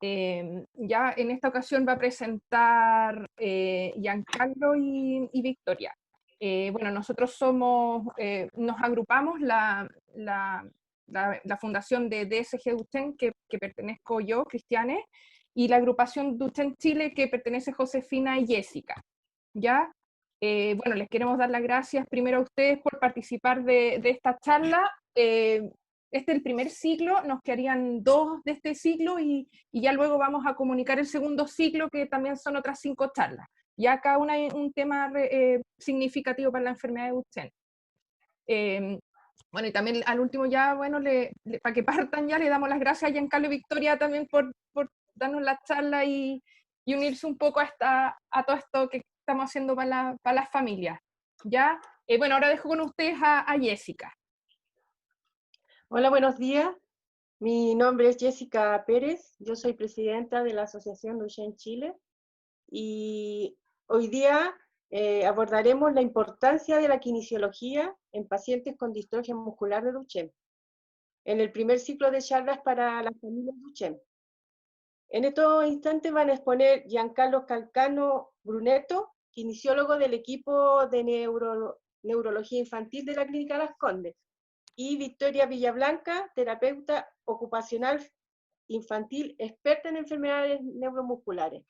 Ya en esta ocasión va a presentar Giancarlo y Victoria. Bueno, nosotros nos agrupamos la fundación de DSG Duchen, que pertenezco yo, Cristiane, y la agrupación Duchen Chile, que pertenece Josefina y Jessica. ¿Ya? Bueno, les queremos dar las gracias primero a ustedes por participar de esta charla. Este es el primer ciclo, nos quedarían 2 de este ciclo y ya luego vamos a comunicar el segundo ciclo, que también son otras 5 charlas. Ya cada una hay un tema significativo para la enfermedad de Duchenne. Bueno, y también al último ya, bueno, para que partan ya, le damos las gracias a Giancarlo y Victoria también por darnos la charla y unirse un poco a todo esto que estamos haciendo para las familias. ¿Ya? Bueno, ahora dejo con ustedes a Jessica. Hola, buenos días. Mi nombre es Jessica Pérez. Yo soy presidenta de la Asociación Duchenne Chile. Y hoy día abordaremos la importancia de la kinesiología en pacientes con distrofia muscular de Duchenne, en el primer ciclo de charlas para las familias Duchenne. En estos instantes van a exponer Giancarlo Calcano Brunetto, kinesiólogo del equipo de neurología infantil de la Clínica Las Condes, y Victoria Villablanca, terapeuta ocupacional infantil, experta en enfermedades neuromusculares.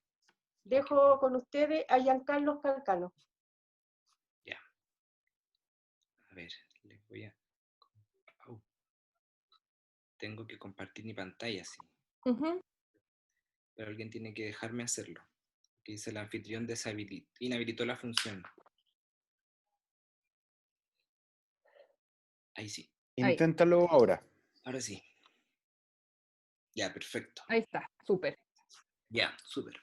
Dejo con ustedes a Giancarlo Calcano. Ya. A ver, les voy a... Tengo que compartir mi pantalla, sí. Pero alguien tiene que dejarme hacerlo. Que dice el anfitrión inhabilitó la función. Ahí sí. Inténtalo ahora. Ahora sí. Ya, perfecto. Ahí está, súper. Ya, súper.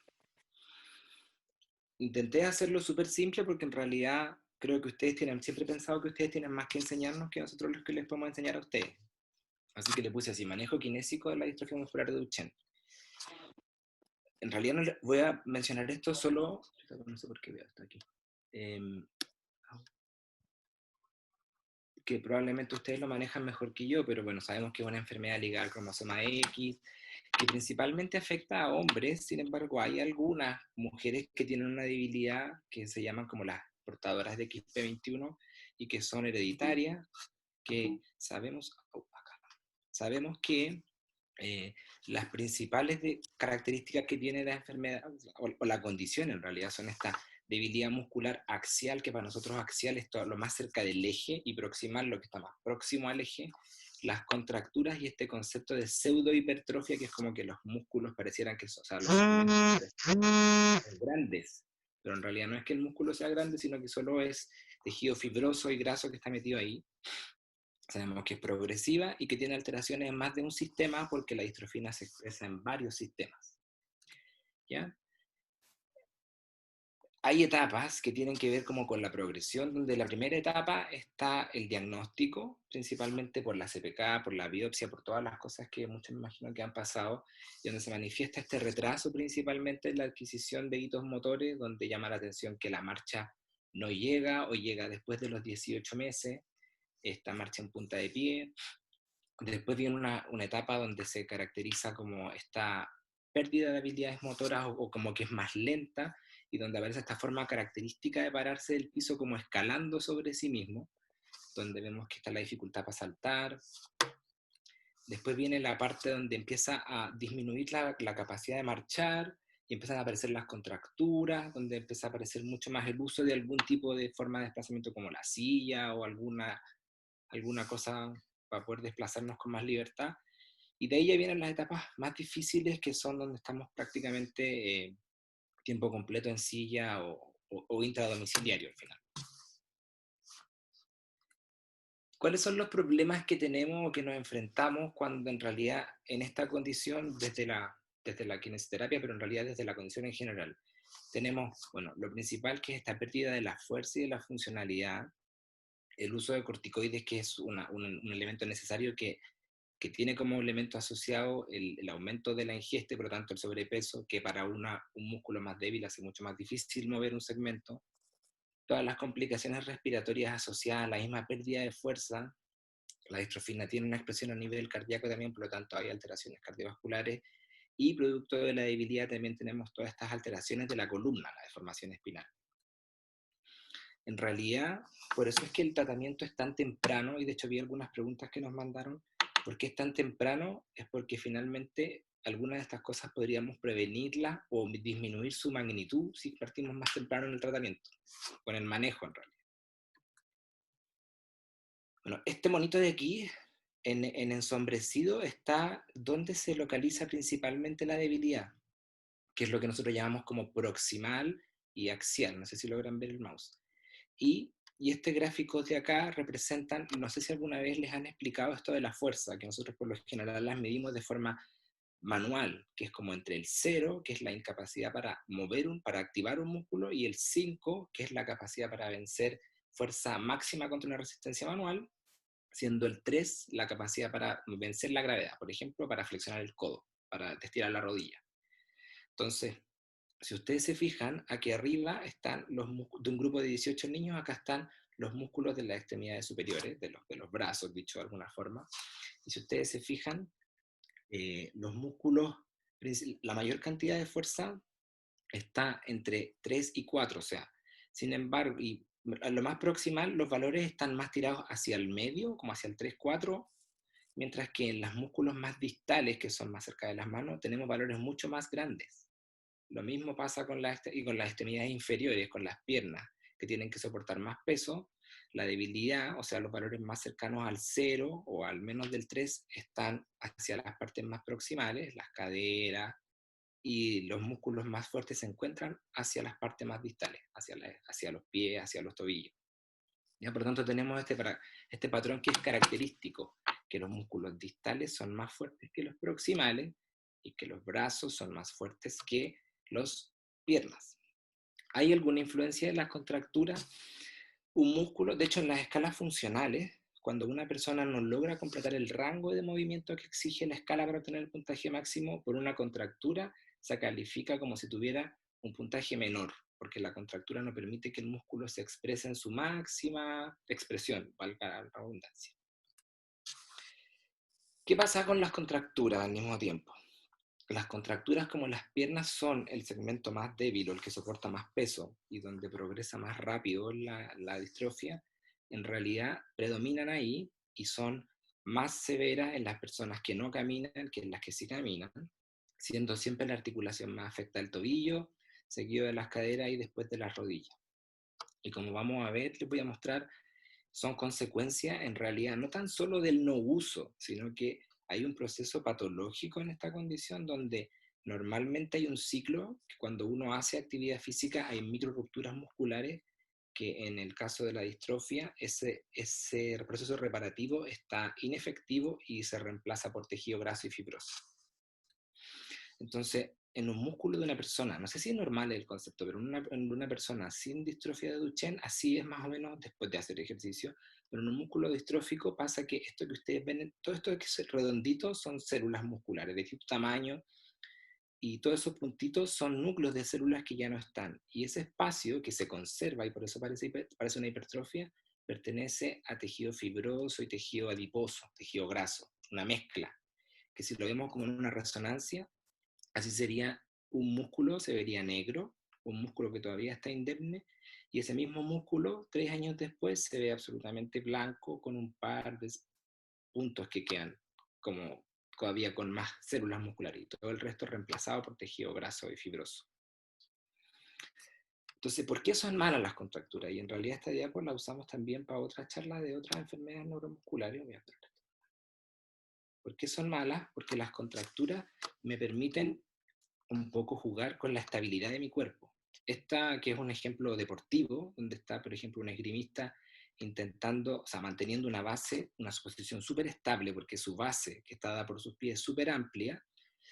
Intenté hacerlo súper simple porque en realidad creo que siempre he pensado que ustedes tienen más que enseñarnos que nosotros los que les podemos enseñar a ustedes. Así que le puse así, manejo kinésico de la distrofia muscular de Duchenne. En realidad no voy a mencionar esto solo, no sé por qué veo esto aquí, que probablemente ustedes lo manejan mejor que yo, pero bueno, sabemos que es una enfermedad ligada al cromosoma X, que principalmente afecta a hombres. Sin embargo, hay algunas mujeres que tienen una debilidad que se llaman como las portadoras de XP21 y que son hereditarias, que sabemos que las principales características que tiene la enfermedad, o la condición en realidad, son esta debilidad muscular axial, que para nosotros axial es todo lo más cerca del eje, y proximal lo que está más próximo al eje, las contracturas y este concepto de pseudohipertrofia, que es como que los músculos parecieran que son, o sea, los segmentos son grandes, pero en realidad no es que el músculo sea grande, sino que solo es tejido fibroso y graso que está metido ahí. Sabemos que es progresiva y que tiene alteraciones en más de un sistema porque la distrofina se expresa en varios sistemas. ¿Ya? Hay etapas que tienen que ver como con la progresión, donde la primera etapa está el diagnóstico, principalmente por la CPK, por la biopsia, por todas las cosas que muchos me imagino que han pasado, y donde se manifiesta este retraso principalmente en la adquisición de hitos motores, donde llama la atención que la marcha no llega o llega después de los 18 meses, esta marcha en punta de pie. Después viene una etapa donde se caracteriza como esta pérdida de habilidades motoras o como que es más lenta, y donde aparece esta forma característica de pararse del piso como escalando sobre sí mismo, donde vemos que está la dificultad para saltar. Después viene la parte donde empieza a disminuir la capacidad de marchar y empiezan a aparecer las contracturas, donde empieza a aparecer mucho más el uso de algún tipo de forma de desplazamiento como la silla o alguna cosa para poder desplazarnos con más libertad. Y de ahí ya vienen las etapas más difíciles, que son donde estamos prácticamente tiempo completo en silla o intradomiciliario al final. ¿Cuáles son los problemas que tenemos o que nos enfrentamos cuando en realidad en esta condición, desde la kinesioterapia, pero en realidad desde la condición en general? Tenemos, bueno, lo principal, que es esta pérdida de la fuerza y de la funcionalidad, el uso de corticoides, que es un elemento necesario que tiene como elemento asociado el aumento de la ingesta, por lo tanto el sobrepeso, que para un músculo más débil hace mucho más difícil mover un segmento. Todas las complicaciones respiratorias asociadas a la misma pérdida de fuerza. La distrofina tiene una expresión a nivel cardíaco también, por lo tanto hay alteraciones cardiovasculares, y producto de la debilidad también tenemos todas estas alteraciones de la columna, la deformación espinal. En realidad, por eso es que el tratamiento es tan temprano, y de hecho vi algunas preguntas que nos mandaron. ¿Por qué es tan temprano? Es porque finalmente algunas de estas cosas podríamos prevenirlas o disminuir su magnitud si partimos más temprano en el tratamiento, con el manejo en realidad. Bueno, este monito de aquí, en ensombrecido, está donde se localiza principalmente la debilidad, que es lo que nosotros llamamos como proximal y axial. No sé si logran ver el mouse. Y este gráfico de acá representan, no sé si alguna vez les han explicado esto de la fuerza, que nosotros por lo general las medimos de forma manual, que es como entre el 0, que es la incapacidad para para activar un músculo, y el 5, que es la capacidad para vencer fuerza máxima contra una resistencia manual, siendo el 3 la capacidad para vencer la gravedad, por ejemplo, para flexionar el codo, para estirar la rodilla. Entonces, si ustedes se fijan, aquí arriba están los músculos de un grupo de 18 niños, acá están los músculos de las extremidades superiores, de los brazos, dicho de alguna forma. Y si ustedes se fijan, los músculos, la mayor cantidad de fuerza está entre 3 y 4, o sea, sin embargo, y a lo más proximal, los valores están más tirados hacia el medio, como hacia el 3, 4, mientras que en los músculos más distales, que son más cerca de las manos, tenemos valores mucho más grandes. Lo mismo pasa con las extremidades inferiores, con las piernas, que tienen que soportar más peso. La debilidad, o sea, los valores más cercanos al 0 o al menos del 3, están hacia las partes más proximales, las caderas, y los músculos más fuertes se encuentran hacia las partes más distales, hacia los pies, hacia los tobillos. ¿Ya? Por lo tanto, tenemos este patrón que es característico, que los músculos distales son más fuertes que los proximales y que los brazos son más fuertes que las piernas. ¿Hay alguna influencia en las contracturas? Un músculo, de hecho en las escalas funcionales, cuando una persona no logra completar el rango de movimiento que exige la escala para obtener el puntaje máximo, por una contractura se califica como si tuviera un puntaje menor, porque la contractura no permite que el músculo se exprese en su máxima expresión, valga la redundancia. ¿Qué pasa con las contracturas al mismo tiempo? Las contracturas, como las piernas, son el segmento más débil o el que soporta más peso y donde progresa más rápido la distrofia, en realidad predominan ahí y son más severas en las personas que no caminan que en las que sí caminan, siendo siempre la articulación más afecta al tobillo, seguido de las caderas y después de las rodillas. Y como vamos a ver, les voy a mostrar, son consecuencias en realidad no tan solo del no uso, sino que hay un proceso patológico en esta condición donde normalmente hay un ciclo que cuando uno hace actividad física hay microrupturas musculares que en el caso de la distrofia ese proceso reparativo está inefectivo y se reemplaza por tejido graso y fibroso. Entonces, en un músculo de una persona, no sé si es normal el concepto, pero en una persona sin distrofia de Duchenne, así es más o menos después de hacer ejercicio, pero en un músculo distrófico pasa que esto que ustedes ven, todo esto que es redondito son células musculares de distinto tamaño, y todos esos puntitos son núcleos de células que ya no están. Y ese espacio que se conserva, y por eso parece una hipertrofia, pertenece a tejido fibroso y tejido adiposo, tejido graso, una mezcla, que si lo vemos como en una resonancia, así sería un músculo, se vería negro, un músculo que todavía está indemne, y ese mismo músculo, 3 años después, se ve absolutamente blanco con un par de puntos que quedan como todavía con más células musculares, y todo el resto reemplazado por tejido graso y fibroso. Entonces, ¿por qué son malas las contracturas? Y en realidad esta idea pues la usamos también para otras charlas de otras enfermedades neuromusculares. ¿Por qué son malas? Porque las contracturas me permiten un poco jugar con la estabilidad de mi cuerpo. Esta, que es un ejemplo deportivo, donde está, por ejemplo, un esgrimista intentando, o sea, manteniendo una base, una posición súper estable, porque su base, que está dada por sus pies, es súper amplia.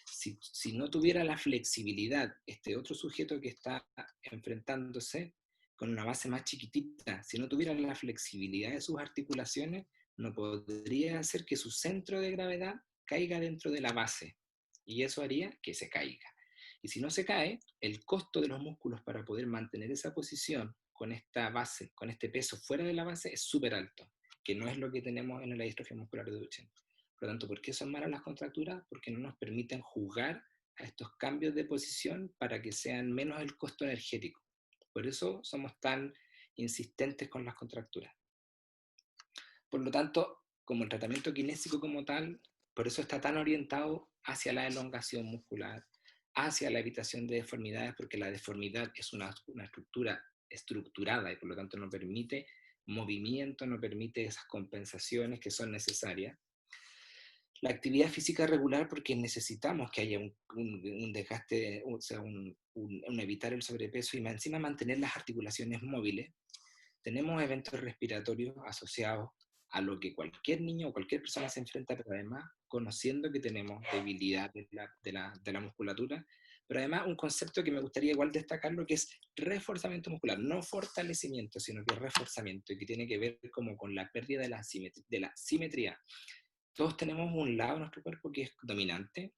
Si no tuviera la flexibilidad, este otro sujeto que está enfrentándose con una base más chiquitita, si no tuviera la flexibilidad de sus articulaciones, no podría hacer que su centro de gravedad caiga dentro de la base. Y eso haría que se caiga. Y si no se cae, el costo de los músculos para poder mantener esa posición con esta base, con este peso fuera de la base, es súper alto, que no es lo que tenemos en la distrofia muscular de Duchenne. Por lo tanto, ¿por qué son malas las contracturas? Porque no nos permiten jugar a estos cambios de posición para que sean menos el costo energético. Por eso somos tan insistentes con las contracturas. Por lo tanto, como el tratamiento kinésico como tal, por eso está tan orientado hacia la elongación muscular, hacia la evitación de deformidades, porque la deformidad es una estructura estructurada y por lo tanto no permite movimiento, no permite esas compensaciones que son necesarias. La actividad física regular, porque necesitamos que haya un desgaste, o sea, un evitar el sobrepeso y encima mantener las articulaciones móviles. Tenemos eventos respiratorios asociados a lo que cualquier niño o cualquier persona se enfrenta, pero además conociendo que tenemos debilidad de la musculatura, pero además un concepto que me gustaría igual destacarlo, que es reforzamiento muscular, no fortalecimiento, sino que reforzamiento, y que tiene que ver como con la pérdida de la simetría. Todos tenemos un lado de nuestro cuerpo que es dominante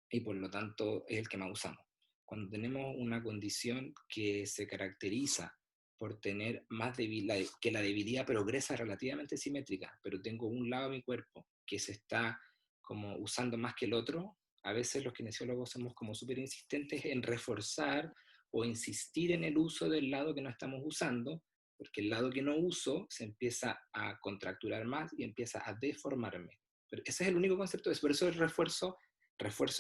y por lo tanto es el que más usamos. Cuando tenemos una condición que se caracteriza por tener más debilidad, que la debilidad progresa relativamente simétrica, pero tengo un lado de mi cuerpo que se está como usando más que el otro, a veces los kinesiólogos somos como súper insistentes en reforzar o insistir en el uso del lado que no estamos usando, porque el lado que no uso se empieza a contracturar más y empieza a deformarme. Pero ese es el único concepto, por eso el refuerzo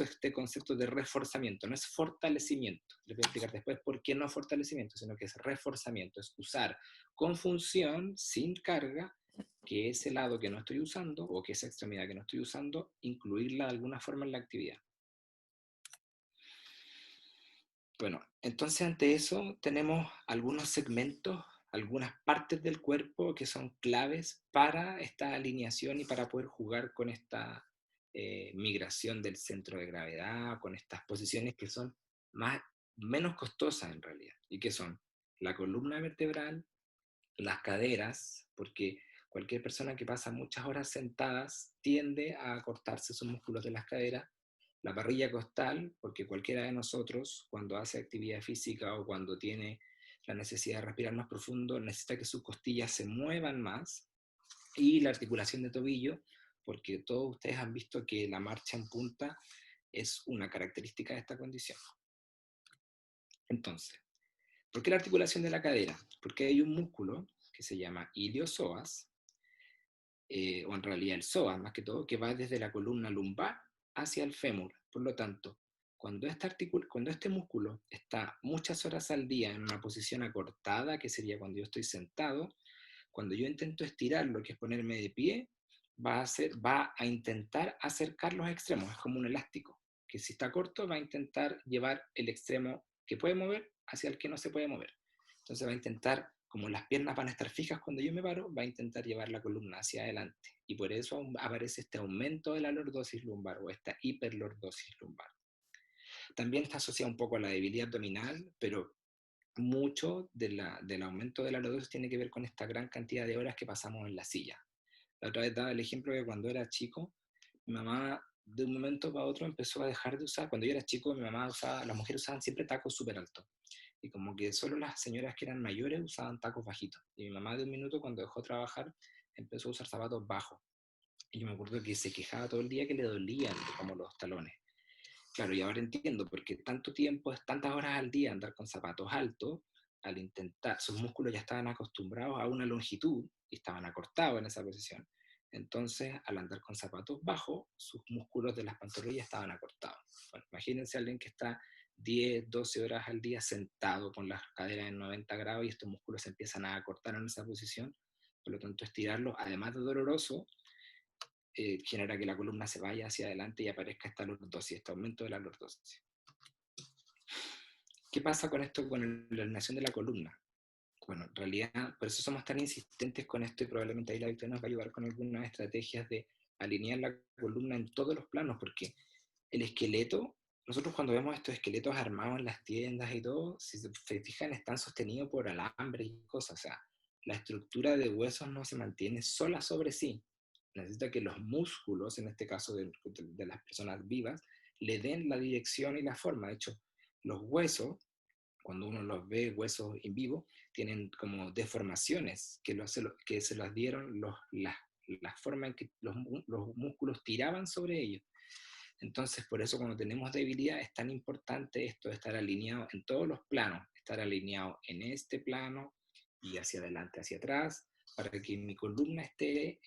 este concepto de reforzamiento, no es fortalecimiento. Les voy a explicar después por qué no fortalecimiento, sino que es reforzamiento, es usar con función, sin carga, que ese lado que no estoy usando, o que esa extremidad que no estoy usando, incluirla de alguna forma en la actividad. Bueno, entonces ante eso tenemos algunos segmentos, algunas partes del cuerpo que son claves para esta alineación y para poder jugar con esta migración del centro de gravedad, con estas posiciones que son menos costosas en realidad, y que son la columna vertebral, las caderas, porque cualquier persona que pasa muchas horas sentadas tiende a cortarse sus músculos de las caderas, la parrilla costal, porque cualquiera de nosotros cuando hace actividad física o cuando tiene la necesidad de respirar más profundo, necesita que sus costillas se muevan más, y la articulación de tobillo, porque todos ustedes han visto que la marcha en punta es una característica de esta condición. Entonces, ¿por qué la articulación de la cadera? Porque hay un músculo que se llama iliosoas, o en realidad el psoas más que todo, que va desde la columna lumbar hacia el fémur. Por lo tanto, cuando este músculo está muchas horas al día en una posición acortada, que sería cuando yo estoy sentado, cuando yo intento estirarlo, que es ponerme de pie, va a intentar acercar los extremos, es como un elástico, que si está corto va a intentar llevar el extremo que puede mover hacia el que no se puede mover. Entonces va a intentar, como las piernas van a estar fijas cuando yo me paro, va a intentar llevar la columna hacia adelante. Y por eso aparece este aumento de la lordosis lumbar o esta hiperlordosis lumbar. También está asociado un poco a la debilidad abdominal, pero mucho del aumento de la lordosis tiene que ver con esta gran cantidad de horas que pasamos en la silla. La otra vez daba el ejemplo que cuando era chico, mi mamá de un momento para otro empezó a dejar de usar, cuando yo era chico, las mujeres usaban siempre tacos súper altos. Y como que solo las señoras que eran mayores usaban tacos bajitos. Y mi mamá de un minuto, cuando dejó de trabajar, empezó a usar zapatos bajos. Y yo me acuerdo que se quejaba todo el día que le dolían como los talones. Claro, y ahora entiendo, porque tanto tiempo, tantas horas al día andar con zapatos altos, al intentar, sus músculos ya estaban acostumbrados a una longitud y estaban acortados en esa posición. Entonces, al andar con zapatos bajos, sus músculos de las pantorrillas estaban acortados. Bueno, imagínense a alguien que está 10, 12 horas al día sentado con las caderas en 90 grados y estos músculos se empiezan a acortar en esa posición. Por lo tanto, estirarlos, además de doloroso, genera que la columna se vaya hacia adelante y aparezca esta lordosis, este aumento de la lordosis. ¿Qué pasa con esto, con la alineación de la columna? Bueno, en realidad, por eso somos tan insistentes con esto y probablemente ahí la Victoria nos va a ayudar con algunas estrategias de alinear la columna en todos los planos, porque el esqueleto, nosotros cuando vemos estos esqueletos armados en las tiendas y todo, si se fijan, están sostenidos por alambres y cosas, o sea, la estructura de huesos no se mantiene sola sobre sí, necesita que los músculos, en este caso de las personas vivas, le den la dirección y la forma. De hecho, los huesos, cuando uno los ve huesos en vivo, tienen como deformaciones que se las dieron la forma en que los músculos tiraban sobre ellos. Entonces, por eso cuando tenemos debilidad es tan importante esto de estar alineado en todos los planos, estar alineado en este plano y hacia adelante, hacia atrás, para que mi columna esté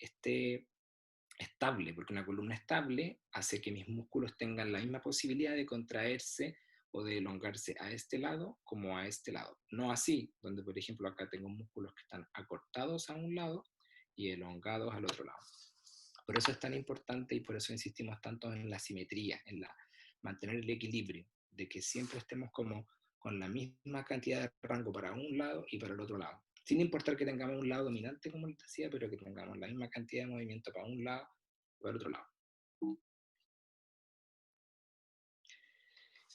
estable, porque una columna estable hace que mis músculos tengan la misma posibilidad de contraerse o de elongarse a este lado como a este lado. No así, donde por ejemplo acá tengo músculos que están acortados a un lado y elongados al otro lado. Por eso es tan importante y por eso insistimos tanto en la simetría, mantener el equilibrio, de que siempre estemos como con la misma cantidad de rango para un lado y para el otro lado. Sin importar que tengamos un lado dominante, como les decía, pero que tengamos la misma cantidad de movimiento para un lado y para el otro lado.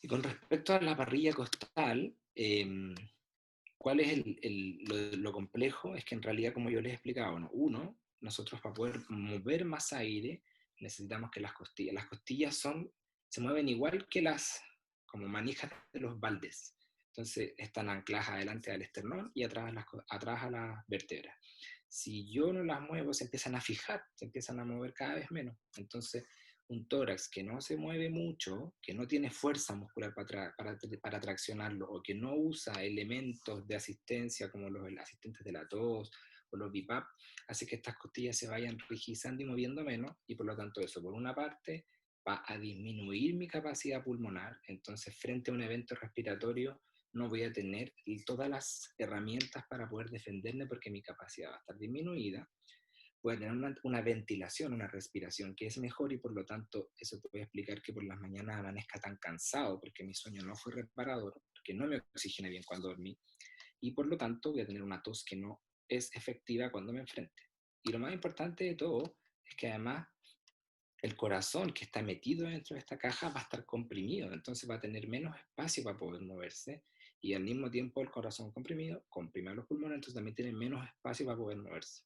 Y con respecto a la parrilla costal, ¿cuál es lo complejo? Es que en realidad, como yo les explicaba, uno, nosotros para poder mover más aire, necesitamos que las costillas se mueven igual que las como manijas de los baldes. Entonces están ancladas adelante al esternón y atrás a las vértebras. Si yo no las muevo, se empiezan a fijar, se empiezan a mover cada vez menos. Entonces, un tórax que no se mueve mucho, que no tiene fuerza muscular para traccionarlo, o que no usa elementos de asistencia como los asistentes de la tos o los BiPAP, hace que estas costillas se vayan rigizando y moviendo menos, y por lo tanto eso, por una parte, va a disminuir mi capacidad pulmonar. Entonces, frente a un evento respiratorio, no voy a tener todas las herramientas para poder defenderme porque mi capacidad va a estar disminuida. Voy a tener una ventilación, una respiración que es mejor, y por lo tanto eso puede explicar que por las mañanas amanezca tan cansado porque mi sueño no fue reparador, porque no me oxigené bien cuando dormí, y por lo tanto voy a tener una tos que no es efectiva cuando me enfrente. Y lo más importante de todo es que además el corazón que está metido dentro de esta caja va a estar comprimido, entonces va a tener menos espacio para poder moverse, y al mismo tiempo el corazón comprimido comprime los pulmones, entonces también tiene menos espacio para poder moverse.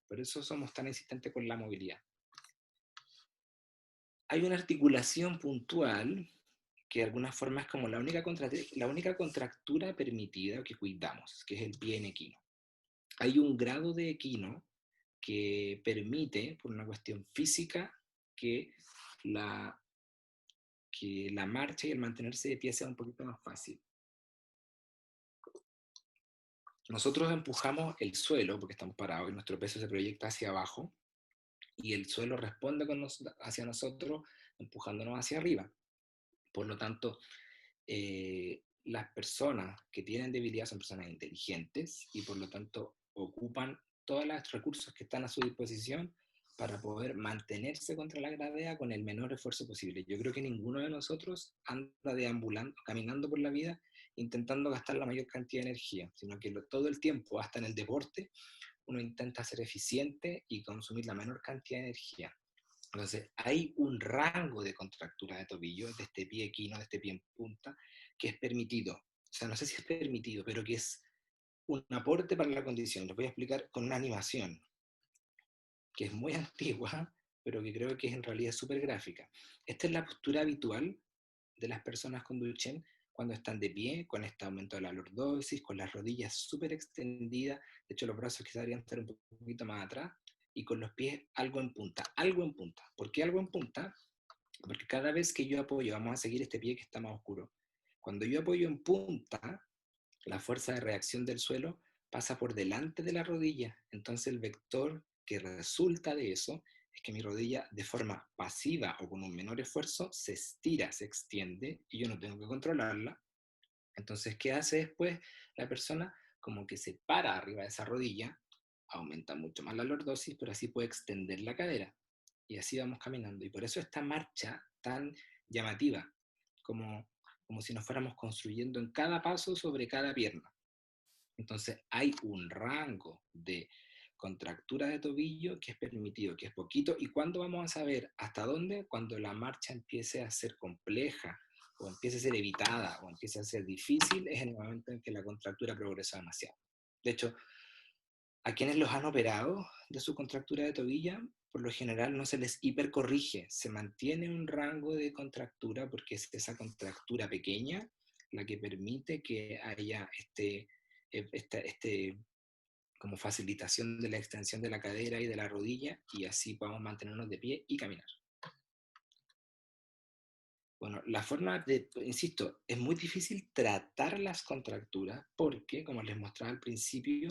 Por eso somos tan insistentes con la movilidad. Hay una articulación puntual que de alguna forma es como la única contractura permitida que cuidamos, que es el pie en equino. Hay un grado de equino que permite, por una cuestión física, que la marcha y el mantenerse de pie sea un poquito más fácil. Nosotros empujamos el suelo porque estamos parados y nuestro peso se proyecta hacia abajo, y el suelo responde hacia nosotros empujándonos hacia arriba. Por lo tanto, las personas que tienen debilidad son personas inteligentes y por lo tanto ocupan todos los recursos que están a su disposición para poder mantenerse contra la gravedad con el menor esfuerzo posible. Yo creo que ninguno de nosotros anda deambulando, caminando por la vida intentando gastar la mayor cantidad de energía, sino que todo el tiempo, hasta en el deporte, uno intenta ser eficiente y consumir la menor cantidad de energía. Entonces, hay un rango de contractura de tobillo, de este pie equino, de este pie en punta, que es permitido. O sea, no sé si es permitido, pero que es un aporte para la condición. Les voy a explicar con una animación que es muy antigua, pero que creo que es en realidad súper gráfica. Esta es la postura habitual de las personas con Duchenne cuando están de pie, con este aumento de la lordosis, con las rodillas súper extendidas, de hecho los brazos quizás deberían estar un poquito más atrás, y con los pies algo en punta. Algo en punta. ¿Por qué algo en punta? Porque cada vez que yo apoyo, vamos a seguir este pie que está más oscuro, cuando yo apoyo en punta, la fuerza de reacción del suelo pasa por delante de la rodilla, entonces el vector que resulta de eso es que mi rodilla de forma pasiva o con un menor esfuerzo se estira, se extiende, y yo no tengo que controlarla. Entonces, ¿qué hace después la persona? Como que se para arriba de esa rodilla, aumenta mucho más la lordosis, pero así puede extender la cadera. Y así vamos caminando. Y por eso esta marcha tan llamativa, como si nos fuéramos construyendo en cada paso sobre cada pierna. Entonces hay un rango de contractura de tobillo que es permitido, que es poquito. ¿Y cuándo vamos a saber hasta dónde? Cuando la marcha empiece a ser compleja, o empiece a ser evitada, o empiece a ser difícil, es el momento en que la contractura progresa demasiado. De hecho, a quienes los han operado de su contractura de tobilla, por lo general no se les hipercorrige, se mantiene un rango de contractura porque es esa contractura pequeña la que permite que haya como facilitación de la extensión de la cadera y de la rodilla, y así podamos mantenernos de pie y caminar. Bueno, la forma de, insisto, es muy difícil tratar las contracturas porque, como les mostraba al principio,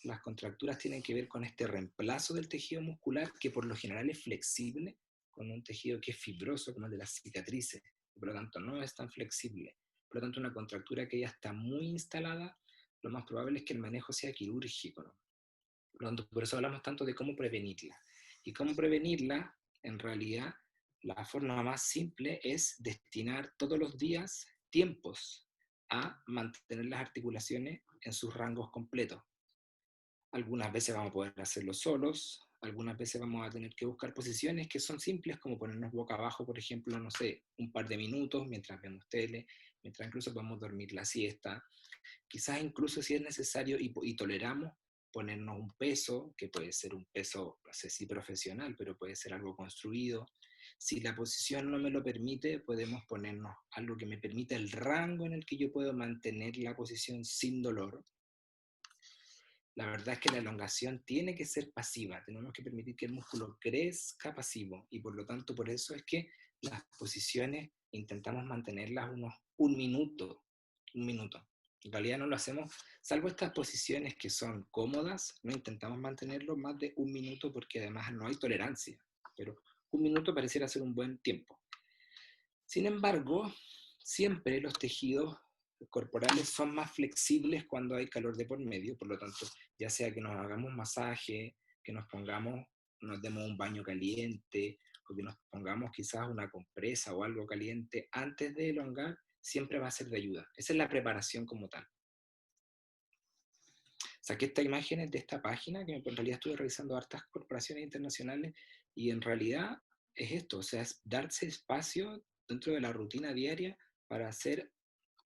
las contracturas tienen que ver con este reemplazo del tejido muscular que por lo general es flexible, con un tejido que es fibroso, como el de las cicatrices, por lo tanto no es tan flexible. Por lo tanto, una contractura que ya está muy instalada, lo más probable es que el manejo sea quirúrgico, ¿no? Por lo tanto, por eso hablamos tanto de cómo prevenirla. Y cómo prevenirla, en realidad, la forma más simple es destinar todos los días tiempos a mantener las articulaciones en sus rangos completos. Algunas veces vamos a poder hacerlo solos, algunas veces vamos a tener que buscar posiciones que son simples, como ponernos boca abajo, por ejemplo, no sé, un par de minutos mientras vemos tele, mientras incluso podemos dormir la siesta. Quizás incluso si es necesario y toleramos ponernos un peso, que puede ser un peso, no sé si profesional, pero puede ser algo construido. Si la posición no me lo permite, podemos ponernos algo que me permita el rango en el que yo puedo mantener la posición sin dolor. La verdad es que la elongación tiene que ser pasiva, tenemos que permitir que el músculo crezca pasivo y por lo tanto por eso es que las posiciones intentamos mantenerlas unos un minuto. En realidad no lo hacemos, salvo estas posiciones que son cómodas, no intentamos mantenerlo más de un minuto porque además no hay tolerancia, pero un minuto pareciera ser un buen tiempo. Sin embargo, siempre los tejidos corporales son más flexibles cuando hay calor de por medio, por lo tanto, ya sea que nos hagamos masaje, que nos demos un baño caliente, o que nos pongamos quizás una compresa o algo caliente antes de elongar, siempre va a ser de ayuda. Esa es la preparación como tal. Saqué estas imágenes de esta página, que en realidad estuve revisando hartas corporaciones internacionales, y en realidad es esto, o sea, es darse espacio dentro de la rutina diaria para hacer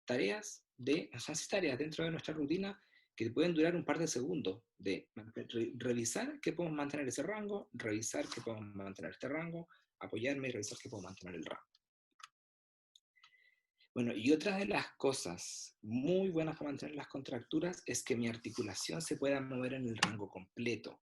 tareas dentro de nuestra rutina que pueden durar un par de segundos, de revisar que podemos mantener ese rango, revisar que podemos mantener este rango, apoyarme y revisar que puedo mantener el rango. Bueno, y otra de las cosas muy buenas para mantener las contracturas es que mi articulación se pueda mover en el rango completo.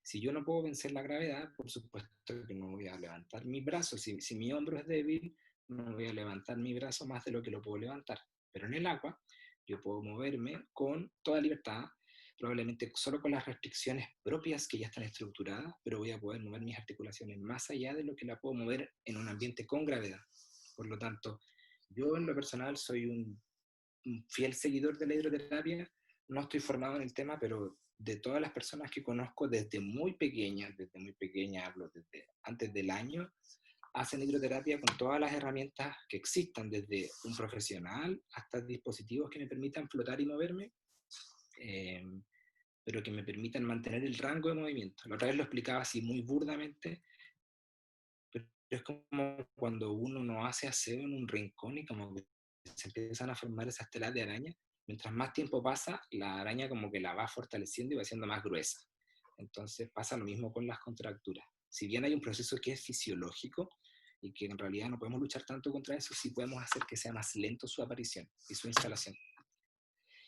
Si yo no puedo vencer la gravedad, por supuesto que no voy a levantar mi brazo. Si mi hombro es débil, no voy a levantar mi brazo más de lo que lo puedo levantar. Pero en el agua, yo puedo moverme con toda libertad, probablemente solo con las restricciones propias que ya están estructuradas, pero voy a poder mover mis articulaciones más allá de lo que la puedo mover en un ambiente con gravedad. Por lo tanto, yo en lo personal soy un fiel seguidor de la hidroterapia. No estoy formado en el tema, pero de todas las personas que conozco desde muy pequeñas, hablo desde antes del año, hacen hidroterapia con todas las herramientas que existan, desde un profesional hasta dispositivos que me permitan flotar y moverme, eh, pero que me permitan mantener el rango de movimiento. La otra vez lo explicaba así muy burdamente, pero es como cuando uno no hace aseo en un rincón y como que se empiezan a formar esas telas de araña. Mientras más tiempo pasa, la araña como que la va fortaleciendo y va siendo más gruesa. Entonces pasa lo mismo con las contracturas. Si bien hay un proceso que es fisiológico y que en realidad no podemos luchar tanto contra eso, sí podemos hacer que sea más lento su aparición y su instalación.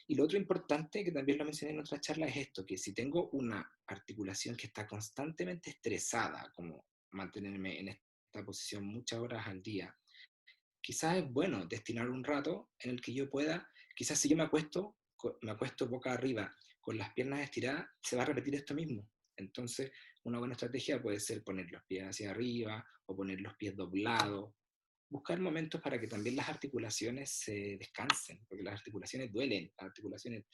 Y lo otro importante, que también lo mencioné en otra charla, es esto, que si tengo una articulación que está constantemente estresada, como mantenerme en esta posición muchas horas al día, quizás es bueno destinar un rato en el que yo pueda, quizás si yo me acuesto boca arriba con las piernas estiradas, se va a repetir esto mismo. Entonces, una buena estrategia puede ser poner los pies hacia arriba o poner los pies doblados, buscar momentos para que también las articulaciones se descansen, porque las articulaciones duelen, las articulaciones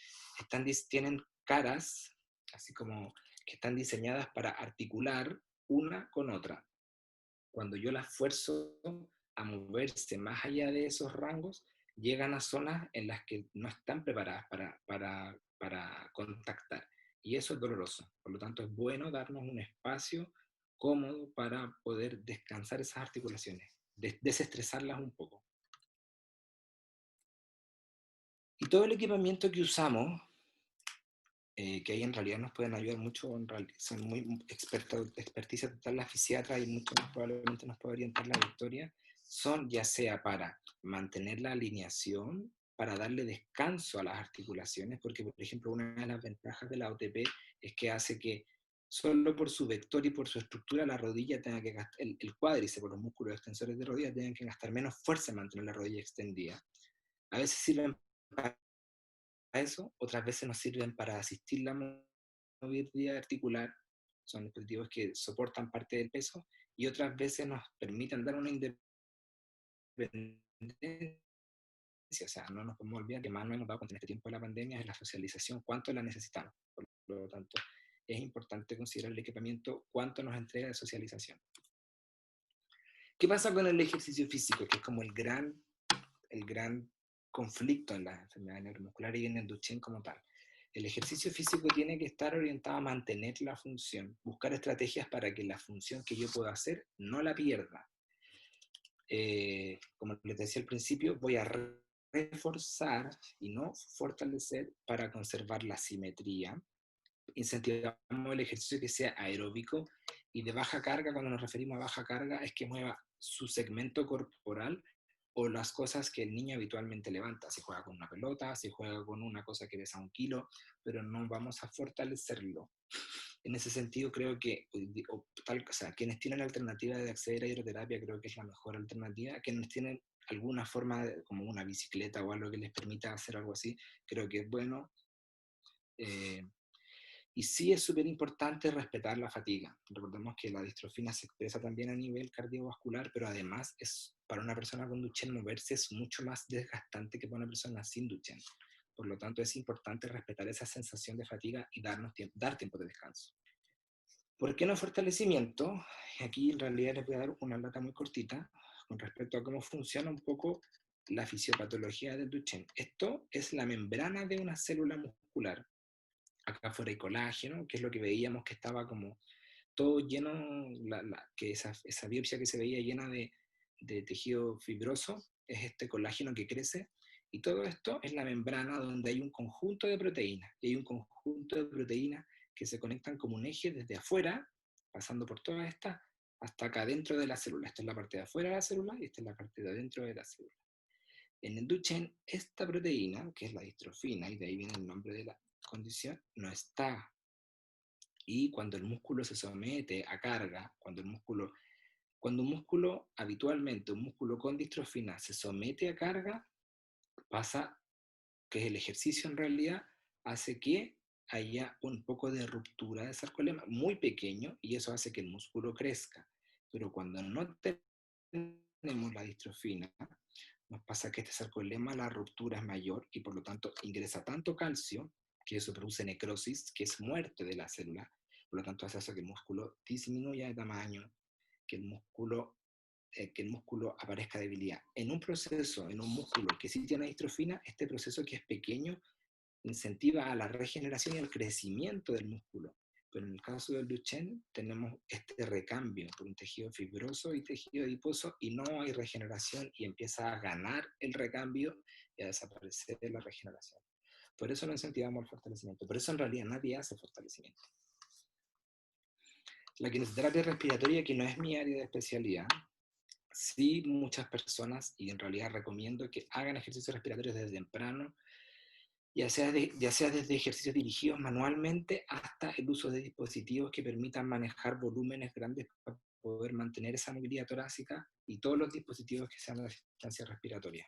tienen caras, así como que están diseñadas para articular una con otra. Cuando yo las fuerzo a moverse más allá de esos rangos, llegan a zonas en las que no están preparadas para contactar. Y eso es doloroso. Por lo tanto, es bueno darnos un espacio cómodo para poder descansar esas articulaciones, desestresarlas un poco. Y todo el equipamiento que usamos, que ahí en realidad nos pueden ayudar mucho, son muy experticia total las fisiatras y mucho más probablemente nos puede orientar la victoria, son ya sea para mantener la alineación, para darle descanso a las articulaciones, porque por ejemplo una de las ventajas de la OTP es que hace que solo por su vector y por su estructura, la rodilla tenga que gastar, el cuádriceps por los músculos extensores de rodilla tienen que gastar menos fuerza en mantener la rodilla extendida. A veces sirven para eso, otras veces nos sirven para asistir la movilidad articular, son dispositivos que soportan parte del peso, y otras veces nos permiten dar una independencia. O sea, no nos podemos olvidar que más nos hemos dado cuenta en este tiempo de la pandemia es la socialización, cuánto la necesitamos. Por lo tanto, es importante considerar el equipamiento, cuánto nos entrega de socialización. ¿Qué pasa con el ejercicio físico? Que es como el gran conflicto en las enfermedades neuromusculares y en el Duchenne como tal. El ejercicio físico tiene que estar orientado a mantener la función, buscar estrategias para que la función que yo puedo hacer no la pierda. Como les decía al principio, voy a reforzar y no fortalecer para conservar la simetría. Incentivamos el ejercicio que sea aeróbico y de baja carga. Cuando nos referimos a baja carga es que mueva su segmento corporal o las cosas que el niño habitualmente levanta, si juega con una pelota, si juega con una cosa que pesa 1 kilo, pero no vamos a fortalecerlo. En ese sentido creo que, quienes tienen la alternativa de acceder a hidroterapia creo que es la mejor alternativa. Quienes tienen alguna forma, como una bicicleta o algo que les permita hacer algo así, creo que es bueno. Y sí es súper importante respetar la fatiga. Recordemos que la distrofina se expresa también a nivel cardiovascular, pero además para una persona con Duchenne moverse es mucho más desgastante que para una persona sin Duchenne. Por lo tanto, es importante respetar esa sensación de fatiga y dar tiempo de descanso. ¿Por qué no fortalecimiento? Aquí en realidad les voy a dar una lata muy cortita con respecto a cómo funciona un poco la fisiopatología del Duchenne. Esto es la membrana de una célula muscular. Acá afuera hay colágeno, que es lo que veíamos que estaba como todo lleno, que esa biopsia que se veía llena de tejido fibroso, es este colágeno que crece, y todo esto es la membrana donde hay un conjunto de proteínas, y hay un conjunto de proteínas que se conectan como un eje desde afuera, pasando por toda esta, hasta acá dentro de la célula. Esta es la parte de afuera de la célula y esta es la parte de adentro de la célula. En el Duchenne, esta proteína, que es la distrofina, y de ahí viene el nombre de la condición, no está. Y cuando el músculo se somete a carga, cuando un músculo habitualmente, un músculo con distrofina se somete a carga, pasa que el ejercicio en realidad hace que haya un poco de ruptura de sarcolema, muy pequeño, y eso hace que el músculo crezca. Pero cuando no tenemos la distrofina, nos pasa que este sarcolema, la ruptura es mayor y por lo tanto ingresa tanto calcio que eso produce necrosis, que es muerte de la célula. Por lo tanto hace eso que el músculo disminuya de tamaño, que el músculo aparezca debilidad. En un proceso, en un músculo que sí tiene distrofina, este proceso que es pequeño incentiva a la regeneración y al crecimiento del músculo. Pero en el caso del Duchenne tenemos este recambio por un tejido fibroso y tejido adiposo y no hay regeneración y empieza a ganar el recambio y a desaparecer la regeneración. Por eso no incentivamos el fortalecimiento. Por eso en realidad nadie hace fortalecimiento. La kinesiología respiratoria, que no es mi área de especialidad, sí muchas personas, y en realidad recomiendo que hagan ejercicios respiratorios desde temprano, ya sea desde ejercicios dirigidos manualmente hasta el uso de dispositivos que permitan manejar volúmenes grandes para poder mantener esa movilidad torácica y todos los dispositivos que sean de asistencia respiratoria.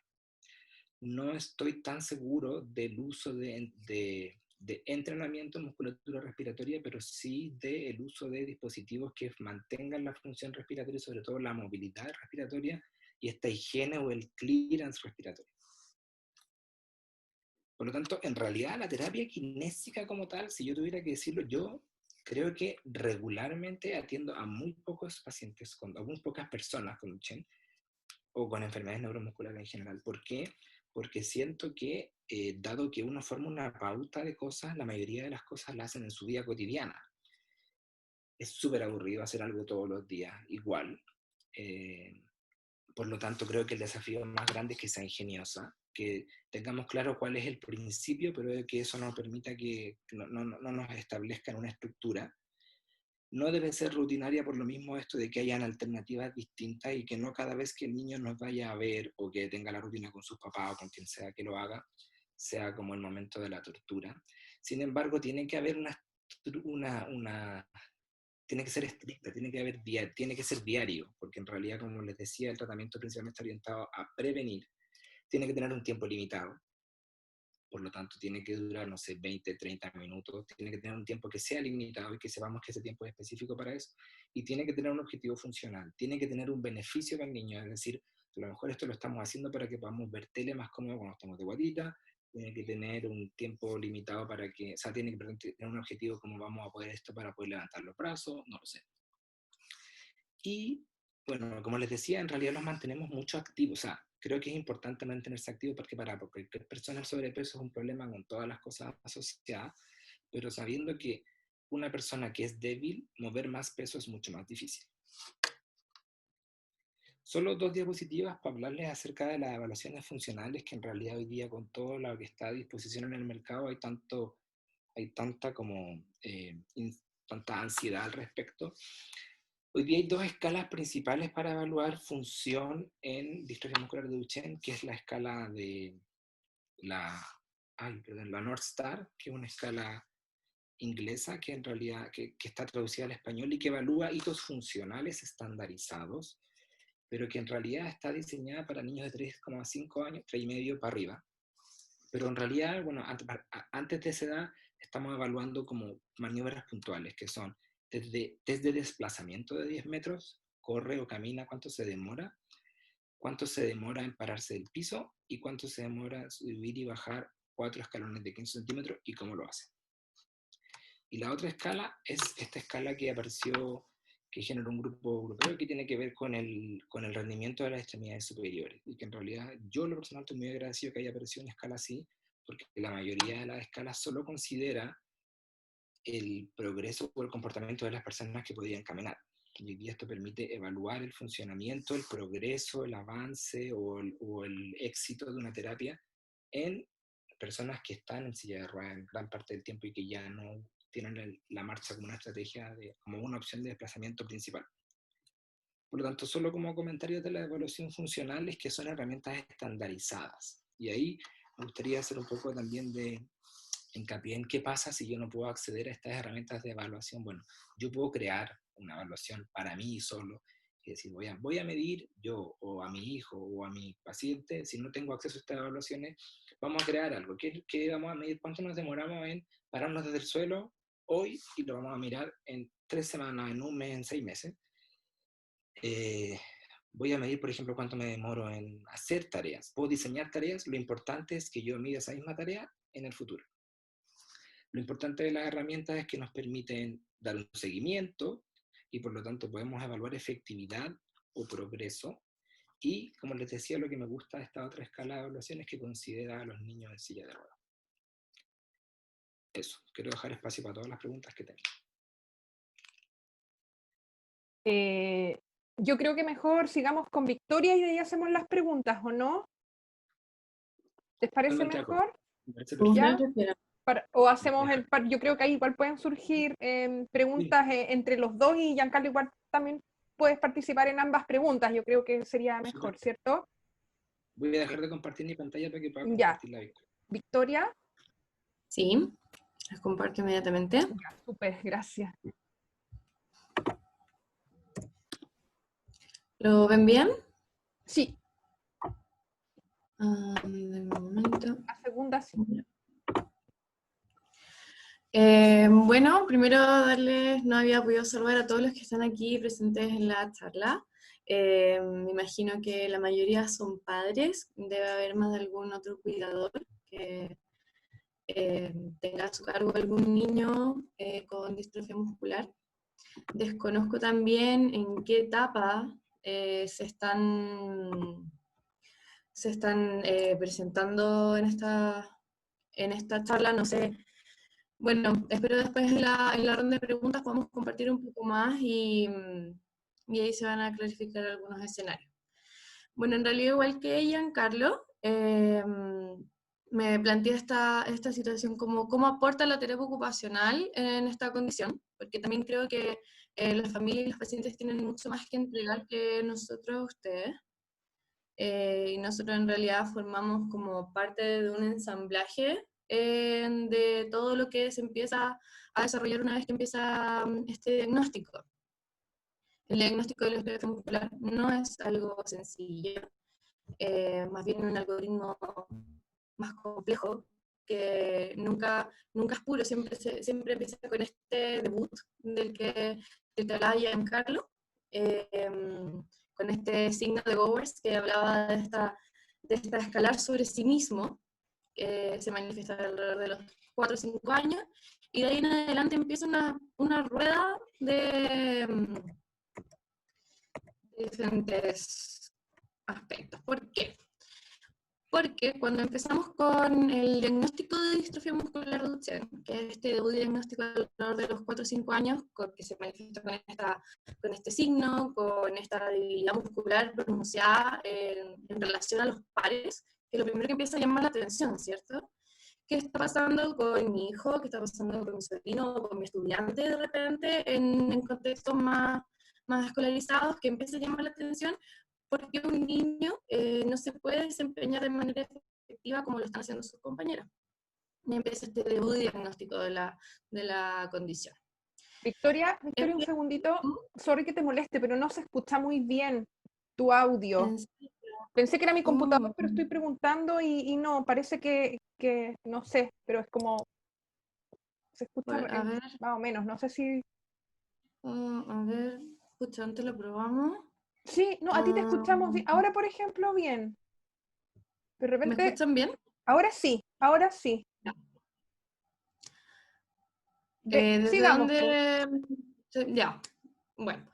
No estoy tan seguro del uso de entrenamiento en musculatura respiratoria, pero sí del uso de dispositivos que mantengan la función respiratoria, sobre todo la movilidad respiratoria y esta higiene o el clearance respiratorio. Por lo tanto, en realidad la terapia kinésica como tal, si yo tuviera que decirlo, yo creo que regularmente atiendo a muy pocos pacientes, a muy pocas personas con Duchenne o con enfermedades neuromusculares en general. ¿Por qué? Porque siento que, dado que uno forma una pauta de cosas, la mayoría de las cosas las hacen en su vida cotidiana. Es súper aburrido hacer algo todos los días, igual. Por lo tanto, creo que el desafío más grande es que sea ingeniosa, que tengamos claro cuál es el principio, pero que eso nos permita que no nos establezca en una estructura. No debe ser rutinaria por lo mismo esto de que hayan alternativas distintas y que no cada vez que el niño nos vaya a ver o que tenga la rutina con sus papás o con quien sea que lo haga, sea como el momento de la tortura. Sin embargo, tiene que haber tiene que ser estricta, tiene que ser diario, porque en realidad, como les decía, el tratamiento principalmente está orientado a prevenir. Tiene que tener un tiempo limitado, por lo tanto tiene que durar, no sé, 20, 30 minutos, tiene que tener un tiempo que sea limitado y que sepamos que ese tiempo es específico para eso, y tiene que tener un objetivo funcional, tiene que tener un beneficio para el niño, es decir, a lo mejor esto lo estamos haciendo para que podamos ver tele más cómodo cuando estamos de guatita, tiene que tener un tiempo limitado para que, o sea, tiene que tener un objetivo como vamos a poder esto para poder levantar los brazos, no lo sé. Y bueno, como les decía, en realidad los mantenemos mucho activos, o sea, creo que es importante mantenerse activo porque para cualquier persona el sobrepeso es un problema con todas las cosas asociadas, pero sabiendo que una persona que es débil, mover más peso es mucho más difícil. Solo 2 diapositivas para hablarles acerca de las evaluaciones funcionales, que en realidad hoy día con todo lo que está a disposición en el mercado hay tanta como tanta ansiedad al respecto. Hoy día hay 2 escalas principales para evaluar función en distrofia muscular de Duchenne, que es la escala de la North Star, que es una escala inglesa que en realidad que está traducida al español y que evalúa hitos funcionales estandarizados, pero que en realidad está diseñada para niños de 3,5 años, 3,5 para arriba. Pero en realidad, bueno, antes de esa edad estamos evaluando como maniobras puntuales, que son desde desplazamiento de 10 metros, corre o camina, cuánto se demora en pararse del piso y cuánto se demora subir y bajar 4 escalones de 15 centímetros y cómo lo hace. Y la otra escala es esta escala que apareció, que generó un grupo europeo que tiene que ver con el rendimiento de las extremidades superiores. Y que en realidad yo, lo personal, estoy muy agradecido que haya aparecido una escala así, porque la mayoría de las escalas solo considera el progreso o el comportamiento de las personas que podían caminar. Y hoy día esto permite evaluar el funcionamiento, el progreso, el avance o el éxito de una terapia en personas que están en silla de ruedas en gran parte del tiempo y que ya no tienen la marcha como una estrategia, como una opción de desplazamiento principal. Por lo tanto, solo como comentarios de la evaluación funcional es que son herramientas estandarizadas. Y ahí me gustaría hacer un poco también de hincapié en qué pasa si yo no puedo acceder a estas herramientas de evaluación. Bueno, yo puedo crear una evaluación para mí solo, es decir, voy a medir yo o a mi hijo o a mi paciente, si no tengo acceso a estas evaluaciones, vamos a crear algo. ¿Qué vamos a medir? ¿Cuánto nos demoramos en pararnos desde el suelo hoy? Y lo vamos a mirar en 3 semanas, en un mes, en 6 meses. Voy a medir, por ejemplo, cuánto me demoro en hacer tareas. Puedo diseñar tareas, lo importante es que yo mida esa misma tarea en el futuro. Lo importante de las herramientas es que nos permiten dar un seguimiento y por lo tanto podemos evaluar efectividad o progreso. Y como les decía, lo que me gusta de esta otra escala de evaluación es que considera a los niños en silla de ruedas. Eso, quiero dejar espacio para todas las preguntas que tengan. Yo creo que mejor sigamos con Victoria y de ahí hacemos las preguntas, ¿o no? ¿Les parece mejor? Me parece perfecto. O hacemos yo creo que ahí igual pueden surgir preguntas entre los dos y Giancarlo igual también puedes participar en ambas preguntas, yo creo que sería mejor, ¿cierto? Voy a dejar de compartir mi pantalla para que pueda compartir la Victoria. Victoria. Sí, las comparto inmediatamente. Ya, súper, gracias. ¿Lo ven bien? Sí. De momento. La segunda sí. Bueno, primero no había podido saludar a todos los que están aquí presentes en la charla. Me imagino que la mayoría son padres, debe haber más de algún otro cuidador que tenga a su cargo algún niño con distrofia muscular. Desconozco también en qué etapa se están presentando en esta charla, no sé. Bueno, espero después en la ronda de preguntas podamos compartir un poco más y ahí se van a clarificar algunos escenarios. Bueno, en realidad igual que Giancarlo, me planteé esta situación como cómo aporta la terapia ocupacional en esta condición, porque también creo que las familias y los pacientes tienen mucho más que entregar que nosotros ustedes. Y nosotros en realidad formamos como parte de un ensamblaje de todo lo que se empieza a desarrollar una vez que empieza este diagnóstico. El diagnóstico de la distrofia muscular no es algo sencillo, más bien un algoritmo más complejo, que nunca es puro, siempre empieza con este debut del que hablaba Giancarlo, con este signo de Bowers que hablaba de esta escalar sobre sí mismo, que se manifiesta alrededor de los 4 o 5 años, y de ahí en adelante empieza una rueda de diferentes aspectos. ¿Por qué? Porque cuando empezamos con el diagnóstico de distrofia muscular Duchenne, que es este debut diagnóstico alrededor de los 4 o 5 años, que se manifiesta con este signo, con esta debilidad muscular pronunciada en relación a los pares, que es lo primero que empieza a llamar la atención, ¿cierto? ¿Qué está pasando con mi hijo? ¿Qué está pasando con mi sobrino o con mi estudiante de repente en contextos más escolarizados, que empieza a llamar la atención? Porque un niño no se puede desempeñar de manera efectiva como lo están haciendo sus compañeros. Y empieza este debut diagnóstico de la condición. Victoria, un segundito. Sorry que te moleste, pero no se escucha muy bien tu audio. Pensé que era mi computador, pero estoy preguntando y no, parece que no sé, pero es como, se escucha A ver, más o menos, no sé si... a ver, escucha, antes lo probamos. Sí, no, a ti te escuchamos bien. Ahora, por ejemplo, bien. De repente, ¿Me escuchan bien? ahora sí, ahora sí. Ya. ¿Desde Sigamos. dónde? Ya, bueno.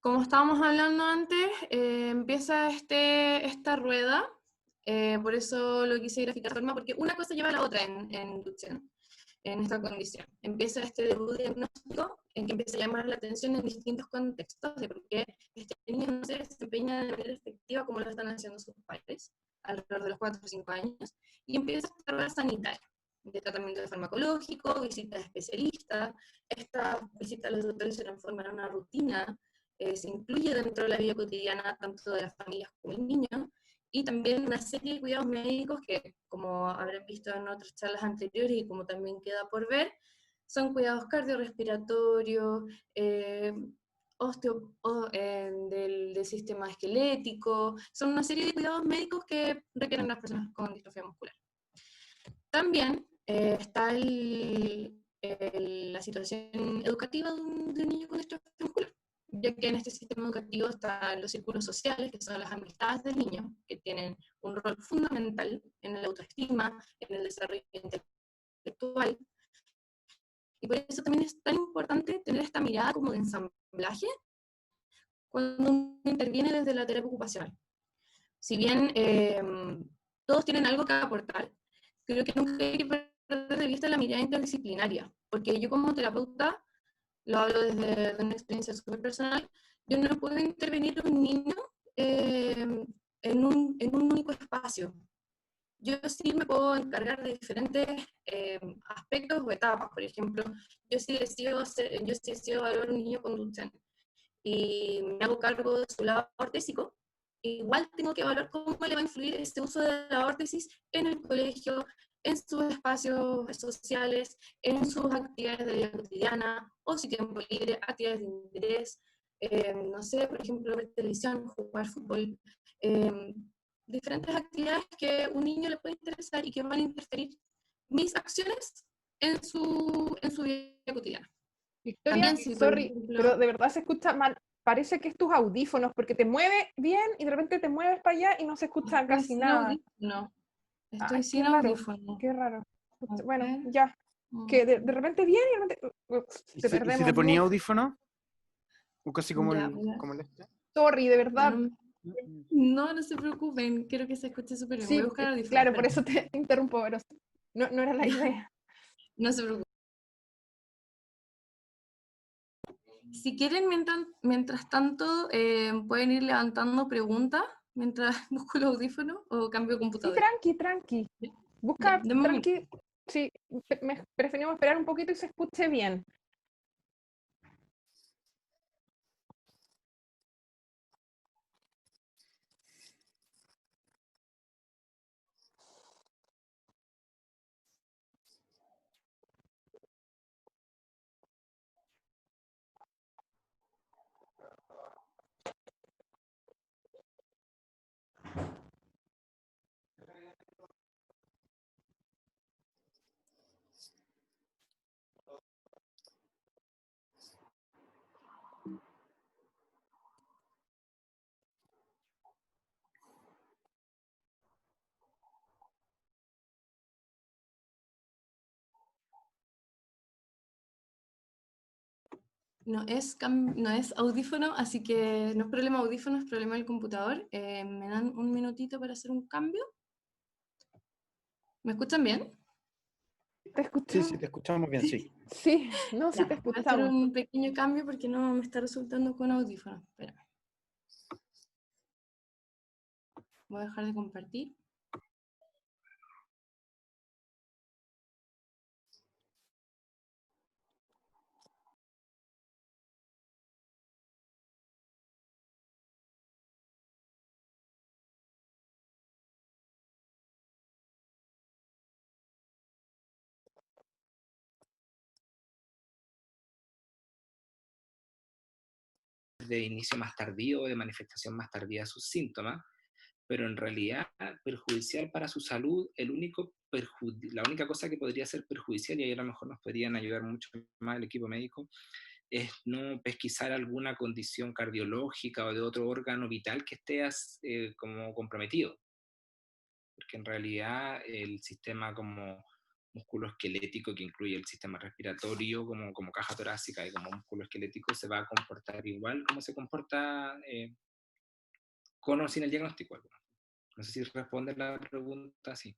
Como estábamos hablando antes, empieza esta rueda, por eso lo quise graficar de forma, porque una cosa lleva a la otra en Duchenne, en esta condición. Empieza este debut diagnóstico en que empieza a llamar la atención en distintos contextos de por qué este niño no se desempeña de manera efectiva como lo están haciendo sus padres, alrededor de los 4 o 5 años, y empieza esta rueda sanitaria, de tratamiento farmacológico, visita de especialistas. Esta visita a los doctores se transforma en una rutina, se incluye dentro de la vida cotidiana tanto de las familias como el niño, y también una serie de cuidados médicos que, como habrán visto en otras charlas anteriores y como también queda por ver, son cuidados cardiorrespiratorios, del sistema esquelético, son una serie de cuidados médicos que requieren las personas con distrofia muscular. También está la situación educativa de un niño con distrofia muscular, ya que en este sistema educativo están los círculos sociales, que son las amistades del niño, que tienen un rol fundamental en la autoestima, en el desarrollo intelectual, y por eso también es tan importante tener esta mirada como de ensamblaje cuando uno interviene desde la terapia ocupacional. Si bien todos tienen algo que aportar, creo que nunca hay que perder de vista la mirada interdisciplinaria, porque yo como terapeuta, lo hablo desde una experiencia súper personal, yo no puedo intervenir en un niño en un único espacio. Yo sí me puedo encargar de diferentes aspectos o etapas. Por ejemplo, yo sí decido evaluar un niño con Duchenne y me hago cargo de su lado ortésico, igual tengo que evaluar cómo le va a influir este uso de la órtesis en el colegio, en sus espacios sociales, en sus actividades de vida cotidiana, o si tiempo libre, actividades de interés, no sé, por ejemplo, ver televisión, jugar fútbol, eh, diferentes actividades que a un niño le puede interesar y que van a interferir mis acciones en su vida cotidiana. Victoria, También si, por sorry, ejemplo, pero de verdad se escucha mal. Parece que es tus audífonos, porque te mueve bien y de repente te mueves para allá y no se escucha estoy casi sin nada. audífono. Ay, Estoy sin audífono. qué raro. A Bueno, ver. ya. Que de repente bien y de repente ¿Y te si perdemos te ponía mucho. audífono? ¿O casi como Ya, como el este? Sorry, de ya verdad. no se preocupen, quiero que se escuche súper bien. Voy a Sí, buscar audífonos. claro, por Espera. eso te interrumpo, pero no era la idea. No se preocupen. Si quieren, mientras tanto, pueden ir levantando preguntas mientras busco el audífono o cambio de Sí, computadora. tranqui. Ya, Busca denme un minuto. tranqui. Sí, preferimos esperar un poquito y se escuche bien. no es audífono, así que no es problema audífono, es problema del computador. ¿Me dan un minutito para hacer un cambio? ¿Me escuchan bien? ¿Te Sí, escuchamos? sí, te escuchamos bien, sí. Sí, no, sí Ya, te voy a hacer escuchamos. un pequeño cambio porque no me está resultando con audífono. Espera. Voy a dejar de compartir. De inicio más tardío o de manifestación más tardía de sus síntomas, pero en realidad perjudicial para su salud, la única cosa que podría ser perjudicial, y ahí a lo mejor nos podrían ayudar mucho más el equipo médico, es no pesquisar alguna condición cardiológica o de otro órgano vital que esté como comprometido, porque en realidad el sistema como musculoesquelético, que incluye el sistema respiratorio como caja torácica y como músculo esquelético, se va a comportar igual como se comporta con o sin el diagnóstico. No sé si responde la pregunta así.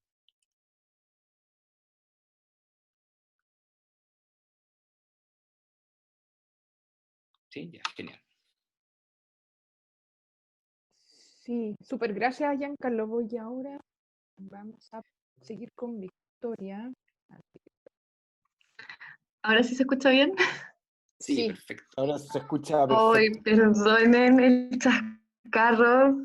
Sí, ya, genial. Sí, súper gracias, Giancarlo. Voy ahora, vamos a seguir con Victoria. ¿Ahora sí se escucha bien? Sí, Sí, perfecto. Ahora se escucha Ay, perfecto. perdonen el chascarro.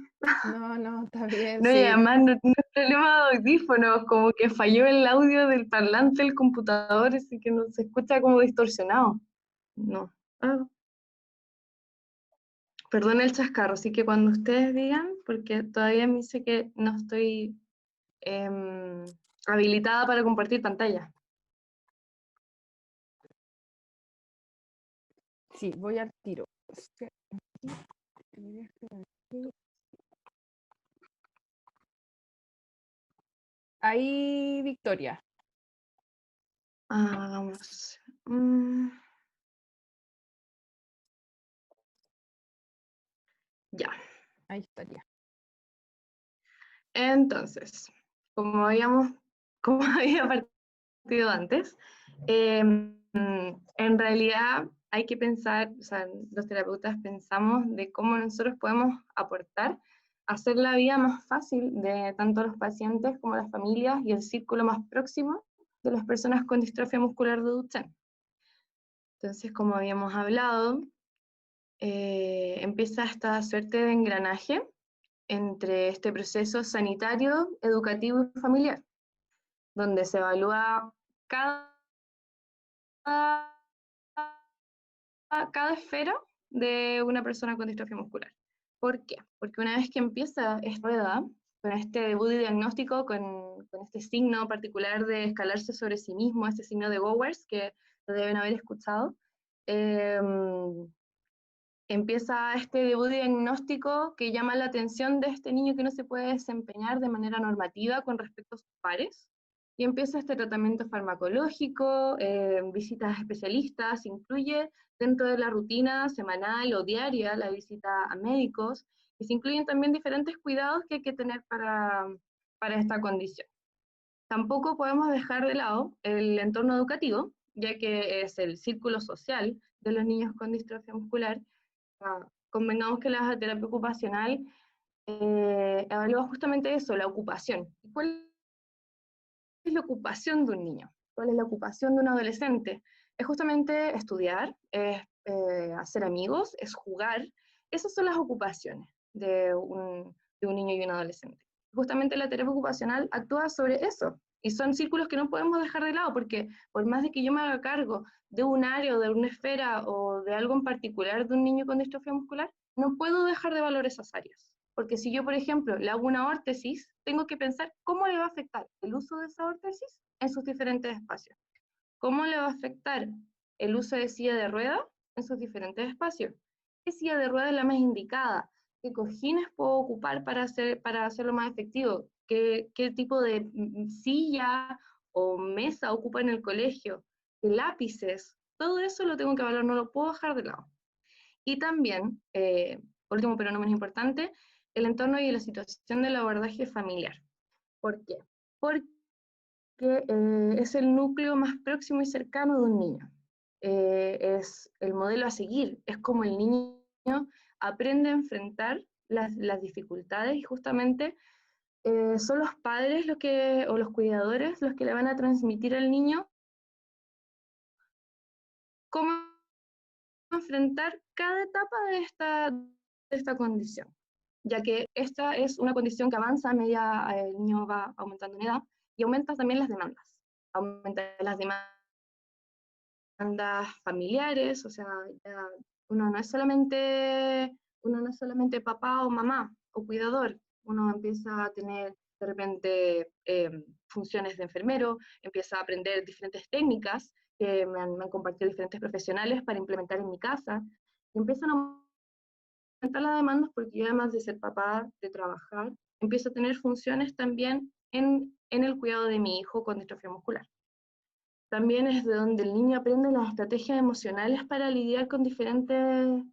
no, está bien, No, y sí. además no es problema de audífonos, como que falló el audio del parlante del computador, así que no se escucha como distorsionado. No. Ah, perdón el chascarro, así que cuando ustedes digan, porque todavía me dice que no estoy habilitada para compartir pantalla. Sí, voy al tiro. Aquí. Ahí, Victoria. Vamos. Ya. Ahí estaría. Entonces, como había partido antes, en realidad hay que pensar, o sea, los terapeutas pensamos de cómo nosotros podemos aportar, hacer la vida más fácil de tanto los pacientes como las familias y el círculo más próximo de las personas con distrofia muscular de Duchenne. Entonces, como habíamos hablado, empieza esta suerte de engranaje entre este proceso sanitario, educativo y familiar, donde se evalúa cada esfera de una persona con distrofia muscular. ¿Por qué? Porque una vez que empieza esta rueda, con este debut y diagnóstico, con este signo particular de escalarse sobre sí mismo, este signo de Gowers, que lo deben haber escuchado, empieza este debut diagnóstico que llama la atención de este niño que no se puede desempeñar de manera normativa con respecto a sus pares, y empieza este tratamiento farmacológico, visitas a especialistas, incluye dentro de la rutina semanal o diaria la visita a médicos, y se incluyen también diferentes cuidados que hay que tener para esta condición. Tampoco podemos dejar de lado el entorno educativo, ya que es el círculo social de los niños con distrofia muscular. Convengamos que la terapia ocupacional evalúa justamente eso, la ocupación. ¿Cuál es la ocupación de un niño? ¿Cuál es la ocupación de un adolescente? Es justamente estudiar, es hacer amigos, es jugar. Esas son las ocupaciones de un niño y un adolescente. Justamente la terapia ocupacional actúa sobre eso. Y son círculos que no podemos dejar de lado, porque por más de que yo me haga cargo de un área, o de una esfera, o de algo en particular de un niño con distrofia muscular, no puedo dejar de valorar esas áreas. Porque si yo, por ejemplo, le hago una órtesis, tengo que pensar cómo le va a afectar el uso de esa órtesis en sus diferentes espacios. ¿Cómo le va a afectar el uso de silla de ruedas en sus diferentes espacios? ¿Qué silla de ruedas es la más indicada? ¿Qué cojines puedo ocupar para hacerlo más efectivo? ¿Qué tipo de silla o mesa ocupa en el colegio? ¿Qué lápices? todo eso lo tengo que evaluar, no lo puedo dejar de lado. Y también, último pero no menos importante, el entorno y la situación del abordaje familiar. ¿Por qué? Porque es el núcleo más próximo y cercano de un niño. Es el modelo a seguir, es como el niño aprende a enfrentar las dificultades y justamente son los padres o los cuidadores los que le van a transmitir al niño cómo enfrentar cada etapa de esta condición, ya que esta es una condición que avanza a medida el niño va aumentando en edad y aumenta también las demandas. Aumenta las demandas familiares, o sea, ya uno no es solamente papá o mamá o cuidador, uno empieza a tener de repente funciones de enfermero, empieza a aprender diferentes técnicas que me han compartido diferentes profesionales para implementar en mi casa, y empiezan a aumentar las demandas porque yo además de ser papá, de trabajar, empiezo a tener funciones también en el cuidado de mi hijo con distrofia muscular. También es de donde el niño aprende las estrategias emocionales para lidiar con diferentes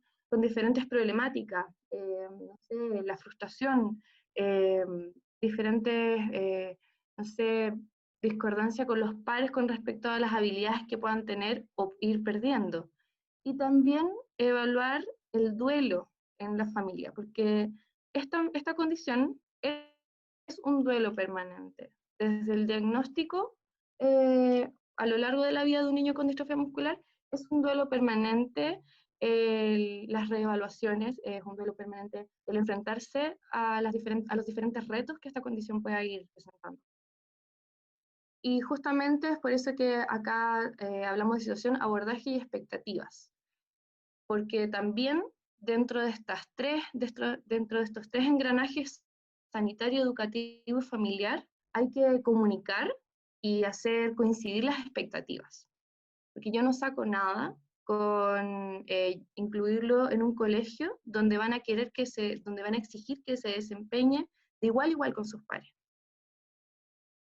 problemáticas, no sé, la frustración, eh, diferentes, no sé, discordancia con los padres con respecto a las habilidades que puedan tener o ir perdiendo. Y también evaluar el duelo en la familia, porque esta condición es un duelo permanente. Desde el diagnóstico, a lo largo de la vida de un niño con distrofia muscular, es un duelo permanente, las reevaluaciones, es un duelo permanente el enfrentarse a los diferentes retos que esta condición pueda ir presentando. Y justamente es por eso que acá hablamos de situación, abordaje y expectativas, porque también dentro de estos tres engranajes, sanitario, educativo y familiar, hay que comunicar y hacer coincidir las expectativas. Porque yo no saco nada con incluirlo en un colegio donde van a donde van a exigir que se desempeñe de igual a igual con sus pares.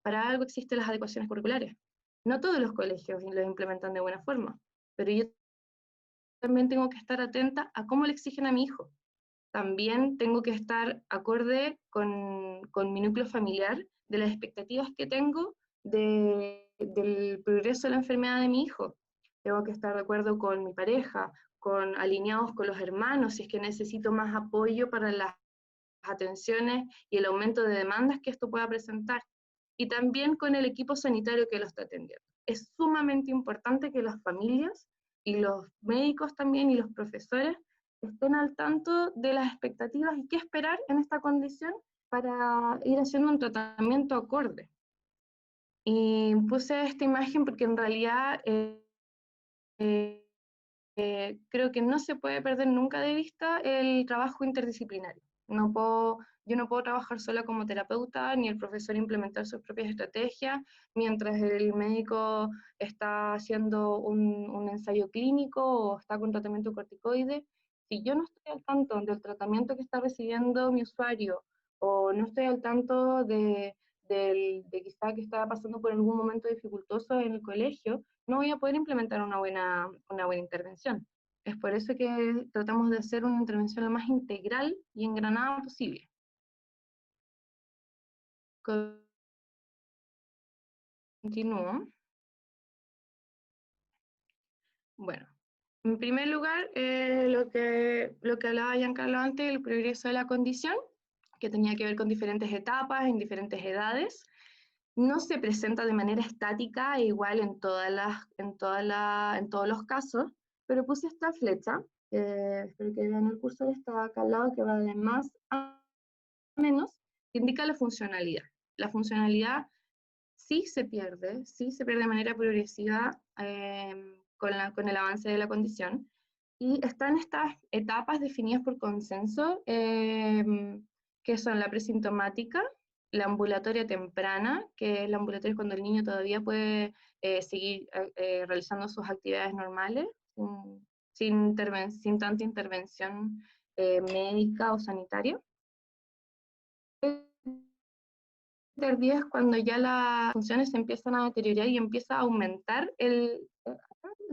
Para algo existen las adecuaciones curriculares. No todos los colegios lo implementan de buena forma, pero yo también tengo que estar atenta a cómo le exigen a mi hijo. También tengo que estar acorde con mi núcleo familiar, de las expectativas que tengo del progreso de la enfermedad de mi hijo. Tengo que estar de acuerdo con mi pareja, alineados con los hermanos, si es que necesito más apoyo para las atenciones y el aumento de demandas que esto pueda presentar. Y también con el equipo sanitario que lo está atendiendo. Es sumamente importante que las familias y los médicos también y los profesores estén al tanto de las expectativas y qué esperar en esta condición para ir haciendo un tratamiento acorde. Y puse esta imagen porque en realidad creo que no se puede perder nunca de vista el trabajo interdisciplinario. Yo no puedo trabajar sola como terapeuta, ni el profesor implementar sus propias estrategias, mientras el médico está haciendo un ensayo clínico o está con tratamiento corticoide. Si yo no estoy al tanto del tratamiento que está recibiendo mi usuario, o no estoy al tanto de quizá que está pasando por algún momento dificultoso en el colegio, no voy a poder implementar una buena intervención. Es por eso que tratamos de hacer una intervención lo más integral y engranada posible. Continúo. Bueno, en primer lugar, lo que hablaba Giancarlo antes, el progreso de la condición, que tenía que ver con diferentes etapas, en diferentes edades, no se presenta de manera estática e igual en todos los casos, pero puse esta flecha, espero que vean el cursor, está acá al lado, que va de más a menos, que indica la funcionalidad. La funcionalidad sí se pierde de manera progresiva con el avance de la condición, y están estas etapas definidas por consenso, que son la presintomática, la ambulatoria temprana, que es la ambulatoria cuando el niño todavía puede seguir realizando sus actividades normales, sin tanta intervención médica o sanitaria. Tardía es cuando ya las funciones se empiezan a deteriorar y empieza a aumentar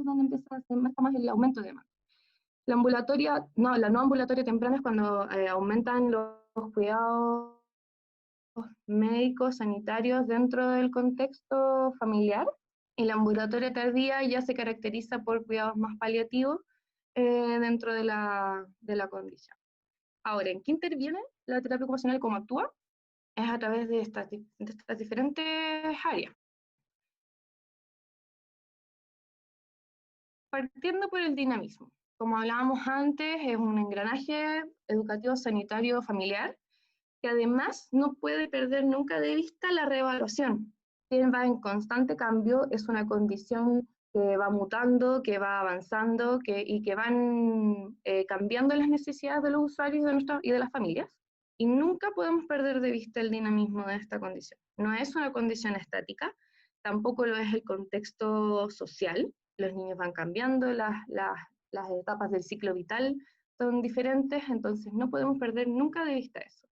es donde empieza, se marca más el aumento de demanda. La no ambulatoria temprana es cuando aumentan los cuidados médicos, sanitarios dentro del contexto familiar, y la ambulatoria tardía ya se caracteriza por cuidados más paliativos dentro de la condición. Ahora, ¿en qué interviene la terapia ocupacional? ¿Cómo actúa? Es a través de estas diferentes áreas. Partiendo por el dinamismo. Como hablábamos antes, es un engranaje educativo, sanitario, familiar, que además no puede perder nunca de vista la reevaluación, que va en constante cambio, es una condición que va mutando, que va avanzando, y que van cambiando las necesidades de los usuarios y de las familias, y nunca podemos perder de vista el dinamismo de esta condición. No es una condición estática, tampoco lo es el contexto social, los niños van cambiando, las etapas del ciclo vital son diferentes, entonces no podemos perder nunca de vista eso.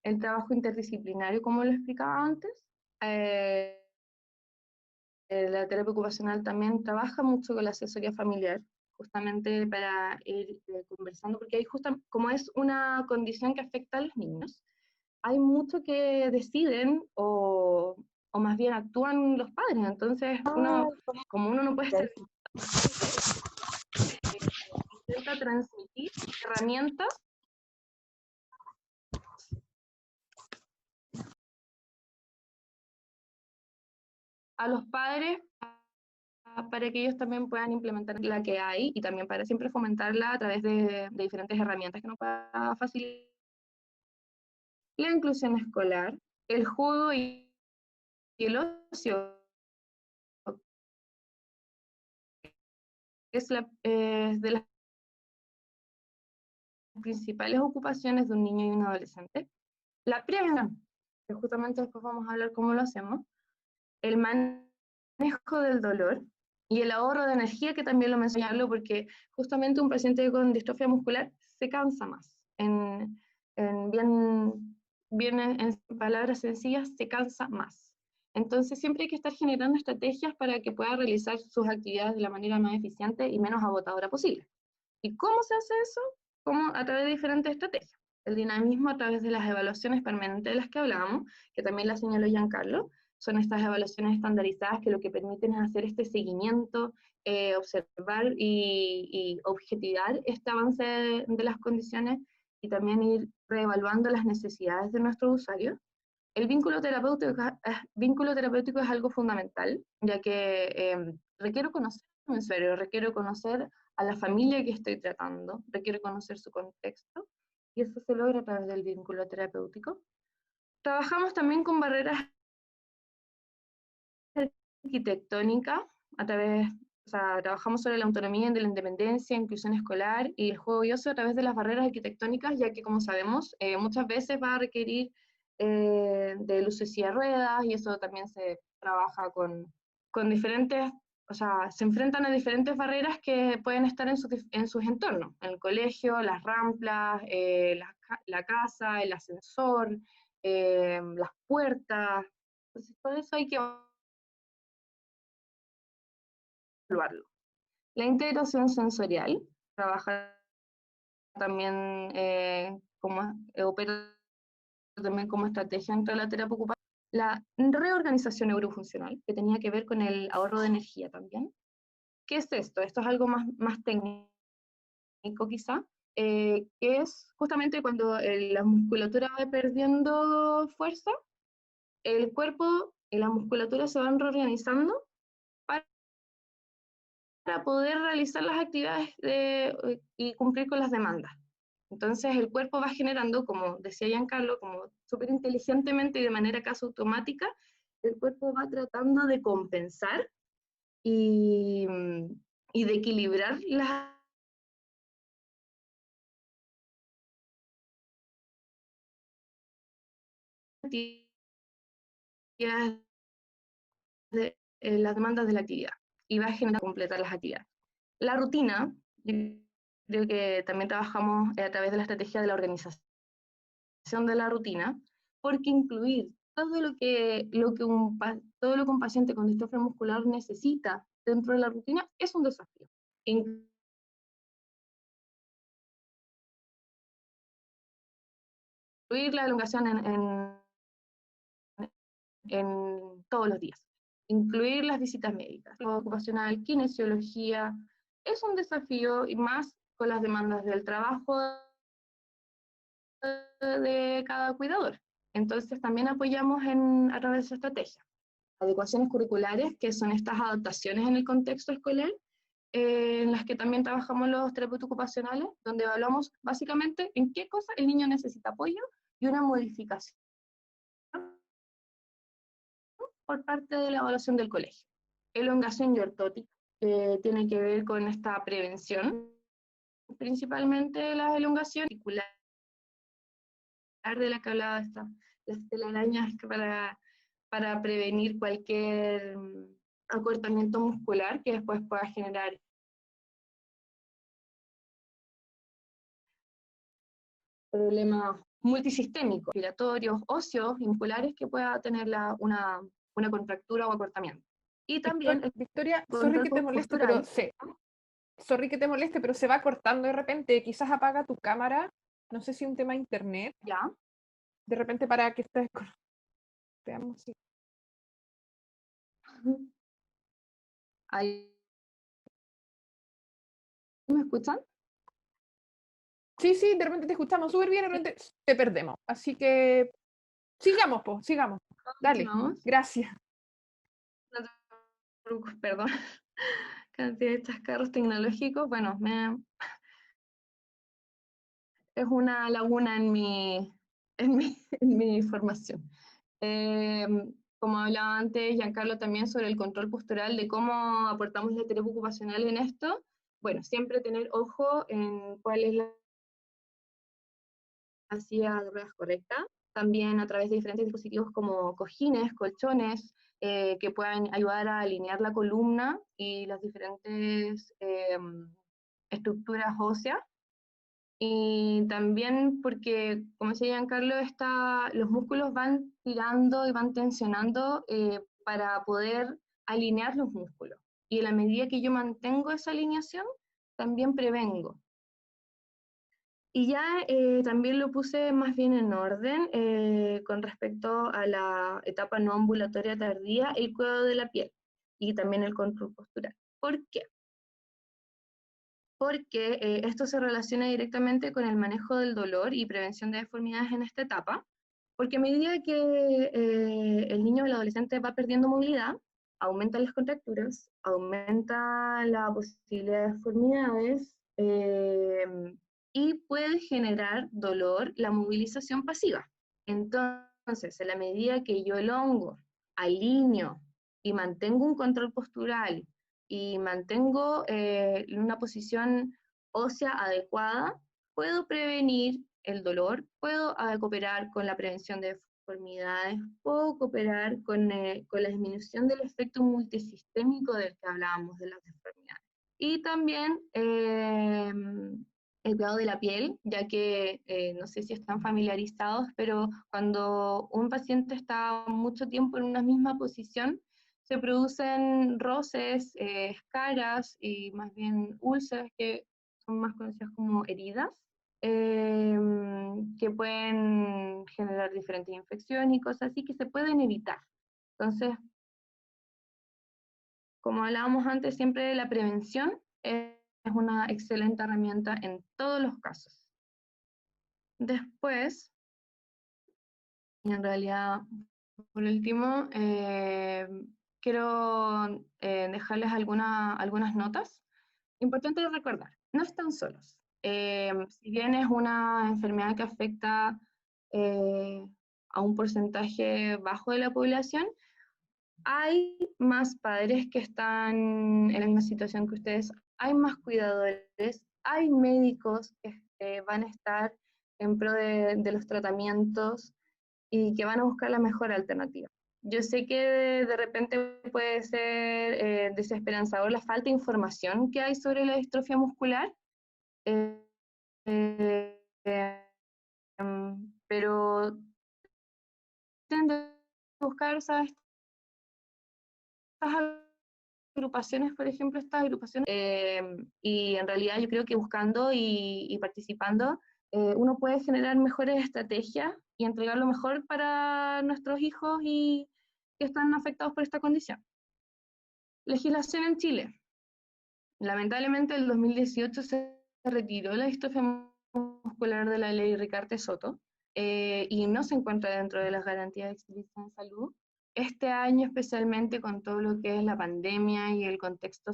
El trabajo interdisciplinario, como lo explicaba antes, la terapia ocupacional también trabaja mucho con la asesoría familiar, justamente para ir conversando, porque hay como es una condición que afecta a los niños, hay mucho que deciden o más bien actúan los padres, entonces como uno no puede estar intenta transmitir herramientas a los padres para que ellos también puedan implementar la que hay, y también para siempre fomentarla a través de diferentes herramientas que nos puedan facilitar la inclusión escolar, el juego y el ocio. Es de las principales ocupaciones de un niño y un adolescente. La prevención, que justamente después vamos a hablar cómo lo hacemos, el manejo del dolor y el ahorro de energía, que también lo mencionarlo, porque justamente un paciente con distrofia muscular se cansa más. Bien en palabras sencillas, se cansa más. Entonces siempre hay que estar generando estrategias para que pueda realizar sus actividades de la manera más eficiente y menos agotadora posible. ¿Y cómo se hace eso? A través de diferentes estrategias. El dinamismo a través de las evaluaciones permanentes de las que hablábamos, que también la señaló Giancarlo, son estas evaluaciones estandarizadas que lo que permiten es hacer este seguimiento, observar y objetivar este avance de las condiciones, y también ir reevaluando las necesidades de nuestros usuarios. El vínculo terapéutico es algo fundamental, ya que requiero conocer a mi usuario, requiero conocer a la familia que estoy tratando, requiero conocer su contexto, y eso se logra a través del vínculo terapéutico. Trabajamos también con barreras arquitectónicas, trabajamos sobre la autonomía de la independencia, inclusión escolar y el juego y ocio a través de las barreras arquitectónicas, ya que, como sabemos, muchas veces va a requerir del uso de silla de ruedas, y eso también se trabaja con diferentes, se enfrentan a diferentes barreras que pueden estar en sus entornos, en el colegio, las ramplas, la casa, el ascensor, las puertas. Entonces todo eso hay que evaluarlo. La integración sensorial, trabaja también opera también como estrategia dentro de la terapia ocupacional. La reorganización neurofuncional, que tenía que ver con el ahorro de energía también. ¿Qué es esto? Esto es algo más técnico quizá, que es justamente cuando la musculatura va perdiendo fuerza, el cuerpo y la musculatura se van reorganizando para poder realizar las actividades y cumplir con las demandas. Entonces el cuerpo va generando, como decía Giancarlo, como súper inteligentemente y de manera casi automática, el cuerpo va tratando de compensar y de equilibrar las actividades, las demandas de la actividad, y va a generar completar las actividades. La rutina, yo creo que también trabajamos a través de la estrategia de la organización de la rutina, porque incluir todo lo que un paciente con distrofia muscular necesita dentro de la rutina es un desafío. Incluir la elongación en todos los días. Incluir las visitas médicas, ocupacional, kinesiología, es un desafío y más con las demandas del trabajo de cada cuidador. Entonces también apoyamos a través de esa estrategia. Adecuaciones curriculares, que son estas adaptaciones en el contexto escolar, en las que también trabajamos los terapeutas ocupacionales, donde evaluamos básicamente en qué cosa el niño necesita apoyo y una modificación por parte de la evaluación del colegio. Elongación y ortótica, que tiene que ver con esta prevención, principalmente la elongación articular de la que hablaba las telarañas para prevenir cualquier acortamiento muscular que después pueda generar problemas multisistémicos, respiratorios, óseos, musculares que pueda tener una contractura o acortamiento. Y también Victoria, sorry que te moleste, pero se va cortando de repente, quizás apaga tu cámara, no sé si un tema de internet, ya. de repente para que estés... Veamos si... Ahí. ¿Me escuchan? Sí, sí, de repente te escuchamos súper bien, de repente te perdemos. Así que sigamos, sigamos. Dale, gracias. No te preocupes, perdón. Cantidad de chascarros tecnológicos, bueno, es una laguna en mi formación. Como hablaba antes Giancarlo también sobre el control postural, de cómo aportamos la terapia ocupacional en esto, bueno, siempre tener ojo en cuál es la silla de ruedas correcta, también a través de diferentes dispositivos como cojines, colchones, que puedan ayudar a alinear la columna y las diferentes estructuras óseas. Y también porque, como decía Giancarlo, los músculos van tirando y van tensionando para poder alinear los músculos. Y en la medida que yo mantengo esa alineación, también prevengo. Y ya también lo puse más bien en orden con respecto a la etapa no ambulatoria tardía, el cuidado de la piel y también el control postural. ¿Por qué? Porque esto se relaciona directamente con el manejo del dolor y prevención de deformidades en esta etapa, porque a medida que el niño o el adolescente va perdiendo movilidad, aumentan las contracturas, aumenta la posibilidad de deformidades y puede generar dolor la movilización pasiva. Entonces, en la medida que yo elongo, alineo y mantengo un control postural y mantengo una posición ósea adecuada, puedo prevenir el dolor, puedo cooperar con la prevención de deformidades, puedo cooperar con la disminución del efecto multisistémico del que hablábamos de las deformidades. Y también el cuidado de la piel, ya que no sé si están familiarizados, pero cuando un paciente está mucho tiempo en una misma posición, se producen roces, escaras y más bien úlceras que son más conocidas como heridas, que pueden generar diferentes infecciones y cosas así que se pueden evitar. Entonces, como hablábamos antes, siempre la prevención es una excelente herramienta en todos los casos. Después, y en realidad, por último, quiero dejarles algunas notas. Importante recordar, no están solos. Si bien es una enfermedad que afecta a un porcentaje bajo de la población, hay más padres que están en la misma situación que ustedes, hay más cuidadores, hay médicos que van a estar en pro de los tratamientos y que van a buscar la mejor alternativa. Yo sé que de repente puede ser desesperanzador la falta de información que hay sobre la distrofia muscular, pero tienen que buscar, ¿sabes? agrupaciones, por ejemplo, estas agrupaciones, y en realidad yo creo que buscando y participando, uno puede generar mejores estrategias y entregar lo mejor para nuestros hijos y que están afectados por esta condición. Legislación en Chile. Lamentablemente, en el 2018 se retiró la distrofia muscular de la ley Ricarte Soto, y no se encuentra dentro de las garantías de excelencia en salud. Este año, especialmente con todo lo que es la pandemia y el contexto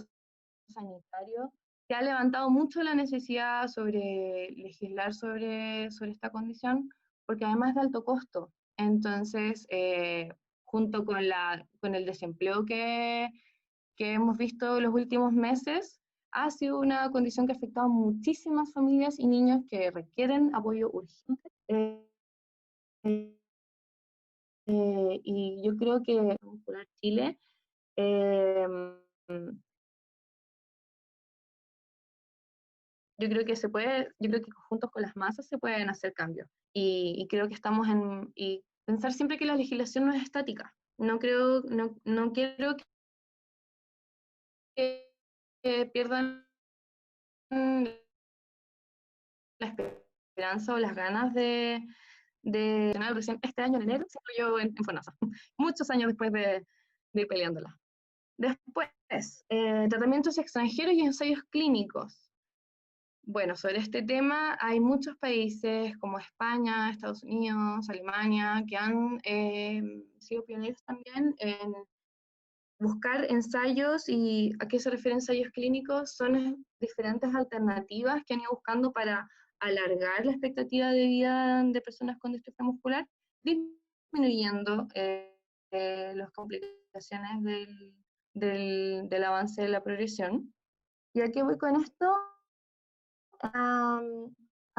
sanitario, se ha levantado mucho la necesidad sobre legislar sobre esta condición, porque además es de alto costo. Entonces, junto con el desempleo que hemos visto los últimos meses, ha sido una condición que ha afectado a muchísimas familias y niños que requieren apoyo urgente. Y yo creo que Popular Chile, yo creo que yo creo que juntos con las masas se pueden hacer cambios. Y creo que estamos y pensar siempre que la legislación no es estática. No quiero que pierdan la esperanza o las ganas de recién este año en enero, siempre yo en FONASA, muchos años después de ir peleándola. Después, tratamientos extranjeros y ensayos clínicos. Bueno, sobre este tema hay muchos países como España, Estados Unidos, Alemania, que han sido pioneros también en buscar ensayos. ¿Y a qué se refiere ensayos clínicos? Son diferentes alternativas que han ido buscando para alargar la expectativa de vida de personas con distrofia muscular, disminuyendo las complicaciones del avance de la progresión. ¿Y a qué voy con esto? A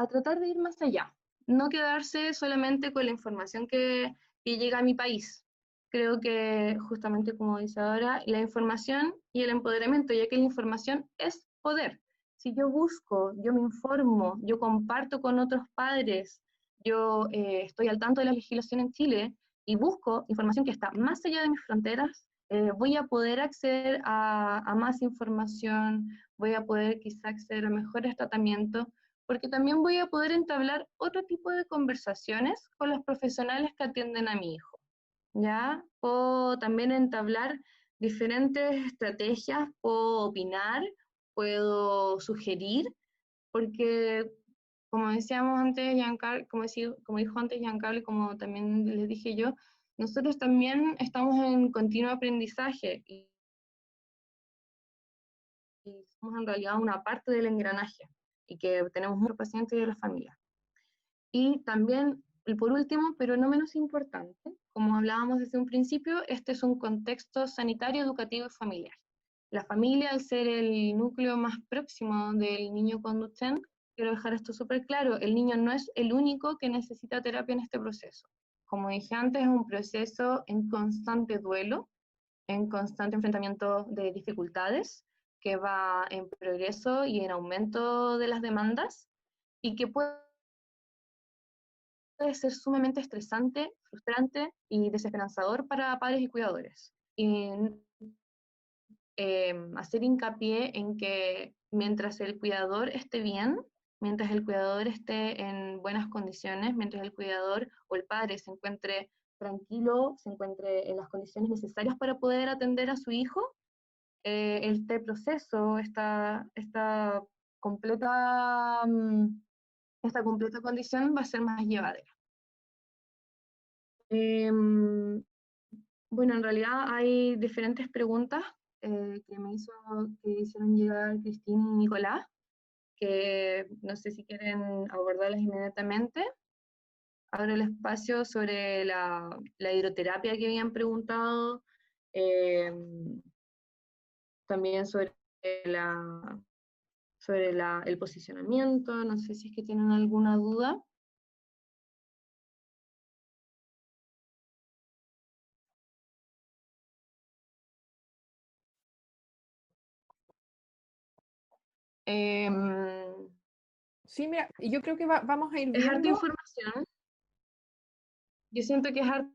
tratar de ir más allá, no quedarse solamente con la información que llega a mi país. Creo que justamente como dice ahora, la información y el empoderamiento, ya que la información es poder. Si yo busco, yo me informo, yo comparto con otros padres, yo estoy al tanto de la legislación en Chile y busco información que está más allá de mis fronteras, voy a poder acceder a más información, voy a poder quizá acceder a mejores tratamientos, porque también voy a poder entablar otro tipo de conversaciones con los profesionales que atienden a mi hijo, ¿ya? Puedo también entablar diferentes estrategias, puedo opinar, puedo sugerir, porque como decíamos antes, como dijo antes Giancarlo, y como también les dije yo, nosotros también estamos en continuo aprendizaje y somos en realidad una parte del engranaje y que tenemos muchos pacientes y de la familia. Y también, y por último, pero no menos importante, como hablábamos desde un principio, este es un contexto sanitario, educativo y familiar. La familia, al ser el núcleo más próximo del niño con Duchenne, quiero dejar esto súper claro, el niño no es el único que necesita terapia en este proceso. Como dije antes, es un proceso en constante duelo, en constante enfrentamiento de dificultades, que va en progreso y en aumento de las demandas, y que puede ser sumamente estresante, frustrante y desesperanzador para padres y cuidadores. Y hacer hincapié en que mientras el cuidador esté bien, mientras el cuidador esté en buenas condiciones, mientras el cuidador o el padre se encuentre tranquilo, se encuentre en las condiciones necesarias para poder atender a su hijo, este proceso, esta completa, esta completa condición va a ser más llevadera. Bueno, en realidad hay diferentes preguntas que hicieron llegar Cristina y Nicolás, que no sé si quieren abordarlas inmediatamente. Abro el espacio sobre la hidroterapia que habían preguntado, también sobre el posicionamiento, no sé si es que tienen alguna duda. Sí, mira, yo creo que vamos a ir Es harta viendo. información. Yo siento que es harta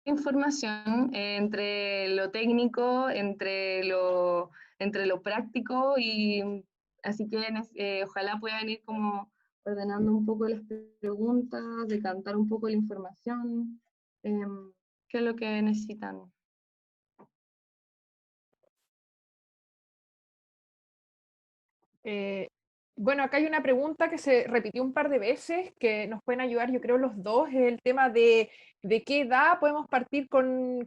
información entre lo técnico, entre lo práctico, y así que ojalá puedan ir como ordenando un poco las preguntas, decantar un poco la información, qué es lo que necesitan. Bueno, acá hay una pregunta que se repitió un par de veces, que nos pueden ayudar, yo creo, los dos, es el tema de qué edad podemos partir con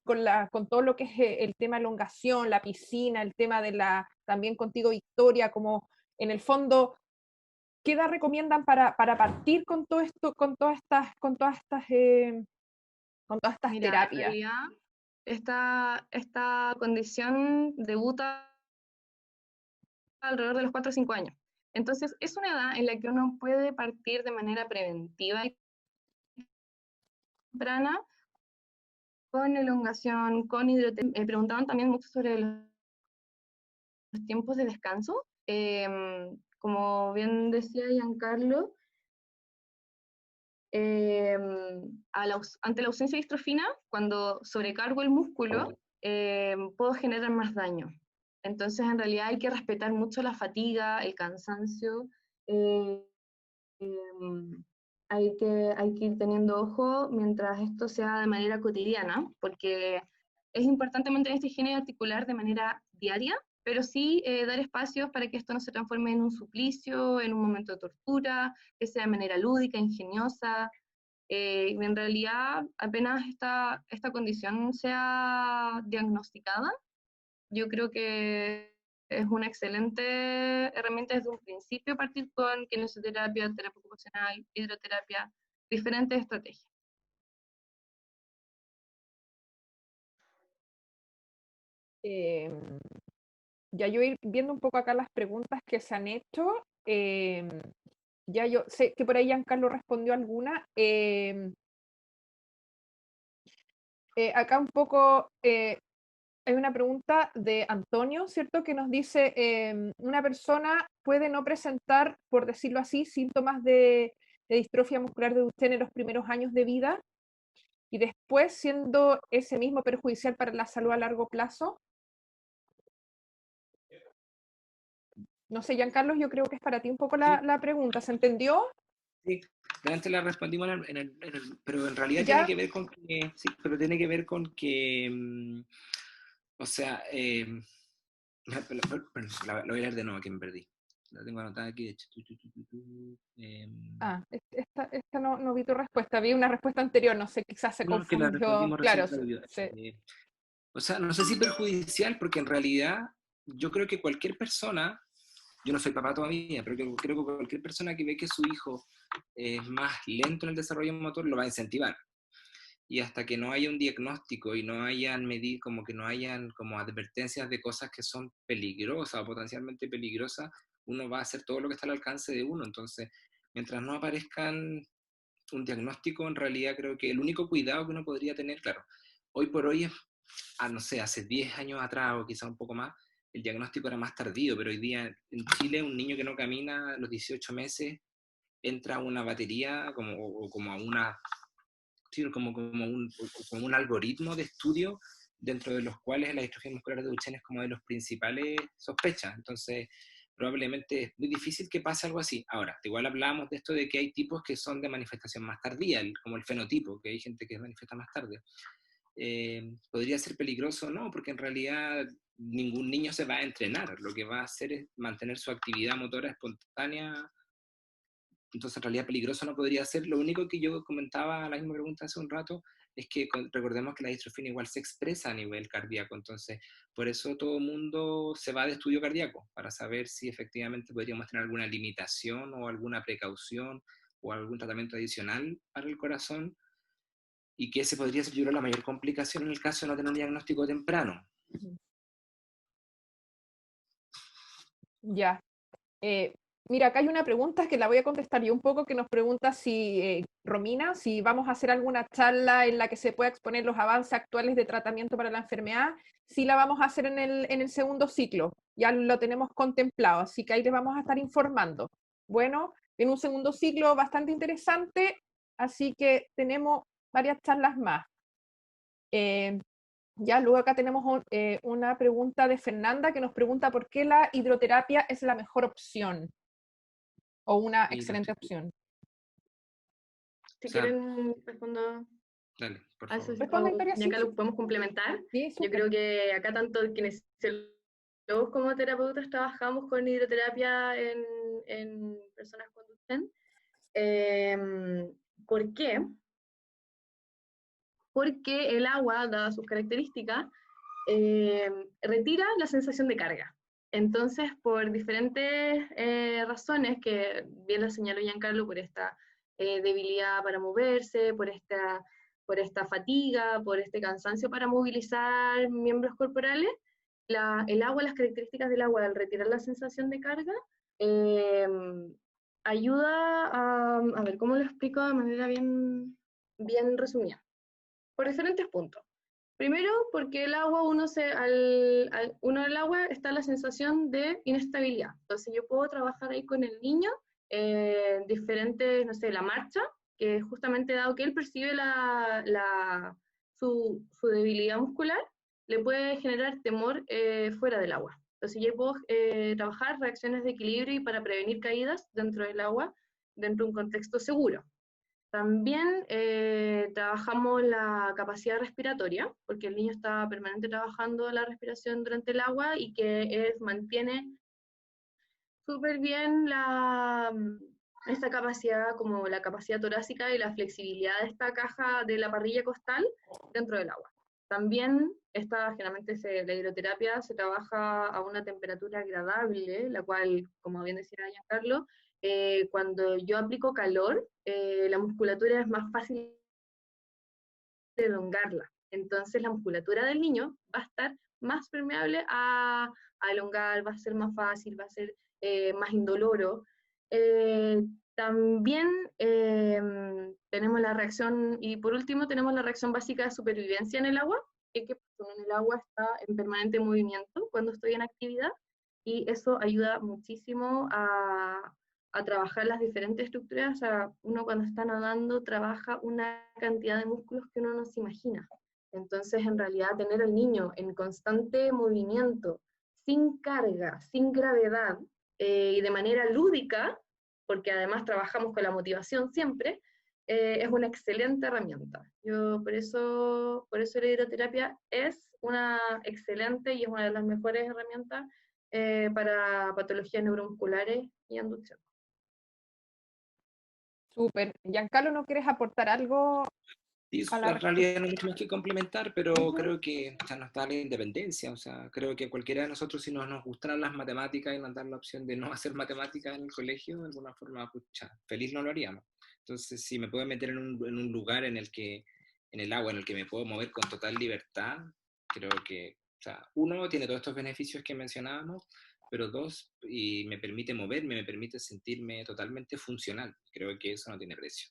todo lo que es el tema elongación, la piscina, el tema de también contigo, Victoria, como en el fondo, ¿qué edad recomiendan para partir con todo esto, con todas estas Mira, en terapias? realidad, esta condición debuta alrededor de los 4 o 5 años. Entonces, es una edad en la que uno puede partir de manera preventiva y temprana con elongación, con hidroterapia. Preguntaban también mucho sobre los tiempos de descanso. Como bien decía Giancarlo, ante la ausencia de distrofina, cuando sobrecargo el músculo, puedo generar más daño. Entonces, en realidad hay que respetar mucho la fatiga, el cansancio. eh, hay que ir teniendo ojo mientras esto sea de manera cotidiana, porque es importante mantener esta higiene articular de manera diaria, pero sí dar espacios para que esto no se transforme en un suplicio, en un momento de tortura, que sea de manera lúdica, ingeniosa. En realidad, apenas esta condición sea diagnosticada, yo creo que es una excelente herramienta desde un principio partir con kinesioterapia, terapia ocupacional, hidroterapia, diferentes estrategias. Eh, ya yo ir viendo un poco acá las preguntas que se han hecho. Ya yo sé que por ahí Giancarlo respondió alguna. Acá un poco hay una pregunta de Antonio, ¿cierto? Que nos dice, una persona puede no presentar, por decirlo así, síntomas de distrofia muscular de Duchenne en los primeros años de vida y después siendo ese mismo perjudicial para la salud a largo plazo. No sé, Giancarlo, yo creo que es para ti un poco Sí, la pregunta. ¿Se entendió? sí. Antes la respondimos pero en realidad tiene Ya. que ver con que, sí, pero tiene que ver con que, o sea, la voy a leer de nuevo, que me perdí. La tengo anotada aquí, de hecho. Esta no vi tu respuesta, vi una respuesta anterior, no sé, quizás se No, que la confundió. respondimos Claro, recién. O sea, no sé si perjudicial, porque en realidad yo creo que cualquier persona, yo no soy papá todavía, pero creo que cualquier persona que ve que su hijo es más lento en el desarrollo motor lo va a incentivar. Y hasta que no haya un diagnóstico y no hayan como que no hayan como advertencias de cosas que son peligrosas o potencialmente peligrosas, uno va a hacer todo lo que está al alcance de uno. Entonces, mientras no aparezcan un diagnóstico, en realidad creo que el único cuidado que uno podría tener, claro, hoy por hoy, no sé, hace 10 años atrás o quizá un poco más, el diagnóstico era más tardío, pero hoy día en Chile un niño que no camina a los 18 meses entra a una batería o como a una, sí, como un algoritmo de estudio dentro de los cuales la distrofia muscular de Duchenne es como de los principales sospechas. Entonces, probablemente es muy difícil que pase algo así. Ahora, igual hablábamos de esto de que hay tipos que son de manifestación más tardía, como el fenotipo, que hay gente que manifiesta más tarde. ¿Podría ser peligroso? No, porque en realidad ningún niño se va a entrenar, lo que va a hacer es mantener su actividad motora espontánea. Entonces, en realidad peligroso no podría ser. Lo único que yo comentaba, la misma pregunta hace un rato, es que recordemos que la distrofina igual se expresa a nivel cardíaco. Entonces, por eso todo el mundo se va de estudio cardíaco, para saber si efectivamente podríamos tener alguna limitación o alguna precaución o algún tratamiento adicional para el corazón, y que ese podría ser, yo creo, la mayor complicación en el caso de no tener un diagnóstico temprano. Ya. Mira, acá hay una pregunta que la voy a contestar yo un poco, que nos pregunta si, Romina, si vamos a hacer alguna charla en la que se pueda exponer los avances actuales de tratamiento para la enfermedad. Sí la vamos a hacer en el segundo ciclo, ya lo tenemos contemplado, así que ahí les vamos a estar informando. Bueno, en un segundo ciclo bastante interesante, así que tenemos varias charlas más. Ya, luego acá tenemos una pregunta de Fernanda que nos pregunta por qué la hidroterapia es la mejor opción o una excelente opción. Si O sea, quieren, respondo dale, por a eso. favor. Responde, Victoria, Y sí. acá lo podemos complementar. Sí, Yo súper. creo que acá tanto kinesiólogos como terapeutas trabajamos con hidroterapia en personas con Duchenne. ¿Por qué? Porque el agua, dadas sus características, retira la sensación de carga. Entonces, por diferentes razones, que bien lo señaló Giancarlo, por esta debilidad para moverse, por esta fatiga, por este cansancio para movilizar miembros corporales, el agua, las características del agua al retirar la sensación de carga, ayuda a ver, ¿cómo lo explico de manera bien resumida? Por diferentes puntos. Primero, porque el agua, uno del agua está la sensación de inestabilidad. Entonces yo puedo trabajar ahí con el niño, diferentes, no sé, la marcha, que justamente dado que él percibe su debilidad muscular, le puede generar temor fuera del agua. Entonces yo puedo trabajar reacciones de equilibrio y para prevenir caídas dentro del agua, dentro de un contexto seguro. También trabajamos la capacidad respiratoria, porque el niño está permanente trabajando la respiración durante el agua y que mantiene súper bien esta capacidad, como la capacidad torácica y la flexibilidad de esta caja de la parrilla costal dentro del agua. También generalmente la hidroterapia se trabaja a una temperatura agradable, la cual, como bien decía Giancarlo, cuando yo aplico calor, la musculatura es más fácil de elongarla. Entonces la musculatura del niño va a estar más permeable a elongar, va a ser más fácil, va a ser más indoloro. También tenemos la reacción, y por último tenemos la reacción básica de supervivencia en el agua, que en el agua está en permanente movimiento cuando estoy en actividad, y eso ayuda muchísimo a trabajar las diferentes estructuras. O sea, uno cuando está nadando trabaja una cantidad de músculos que uno no se imagina. Entonces, en realidad, tener al niño en constante movimiento, sin carga, sin gravedad, y de manera lúdica, porque además trabajamos con la motivación siempre, es una excelente herramienta. Por eso la hidroterapia es una excelente y es una de las mejores herramientas para patologías neuromusculares y inducción. Súper. Giancarlo, ¿no quieres aportar algo Sí, a la en realidad no hay mucho más que complementar, pero creo que nos da la independencia. O sea, creo que cualquiera de nosotros, si nos gustaran las matemáticas y nos dan la opción de no hacer matemáticas en el colegio, de alguna forma, pucha, feliz no lo haríamos. Entonces, si me puedo meter en un lugar en el agua, en el que me puedo mover con total libertad, creo que, o sea, uno, tiene todos estos beneficios que mencionábamos, pero dos, y me permite moverme, me permite sentirme totalmente funcional. Creo que eso no tiene precio.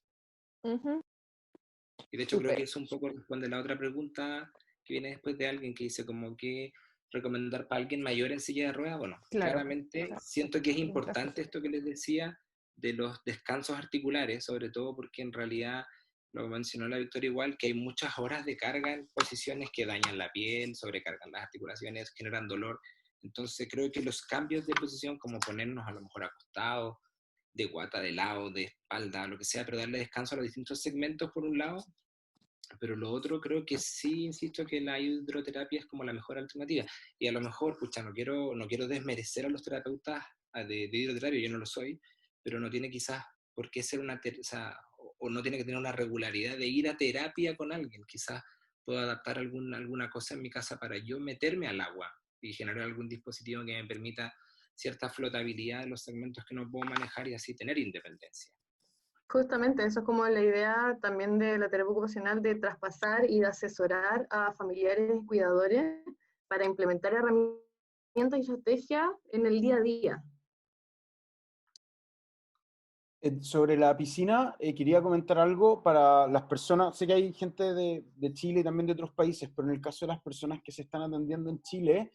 Y de hecho creo que eso un poco responde a la otra pregunta que viene después de alguien que dice como que recomendar para alguien mayor en silla de ruedas. Bueno, Claro, claramente siento que es importante esto que les decía de los descansos articulares, sobre todo porque en realidad, lo mencionó la Victoria igual, que hay muchas horas de carga en posiciones que dañan la piel, sobrecargan las articulaciones, generan dolor. Entonces creo que los cambios de posición, como ponernos a lo mejor acostados, de guata, de lado, de espalda, lo que sea, pero darle descanso a los distintos segmentos por un lado. Pero lo otro creo que sí, insisto, que la hidroterapia es como la mejor alternativa. Y a lo mejor, pucha, no quiero desmerecer a los terapeutas de hidroterapia, yo no lo soy, pero no tiene quizás por qué ser o no tiene que tener una regularidad de ir a terapia con alguien. Quizás puedo adaptar alguna cosa en mi casa para yo meterme al agua y generar algún dispositivo que me permita cierta flotabilidad en los segmentos que no puedo manejar y así tener independencia. Justamente, eso es como la idea también de la terapia ocupacional, de traspasar y de asesorar a familiares y cuidadores para implementar herramientas y estrategias en el día a día. Sobre la piscina, quería comentar algo para las personas. Sé que hay gente de Chile y también de otros países, pero en el caso de las personas que se están atendiendo en Chile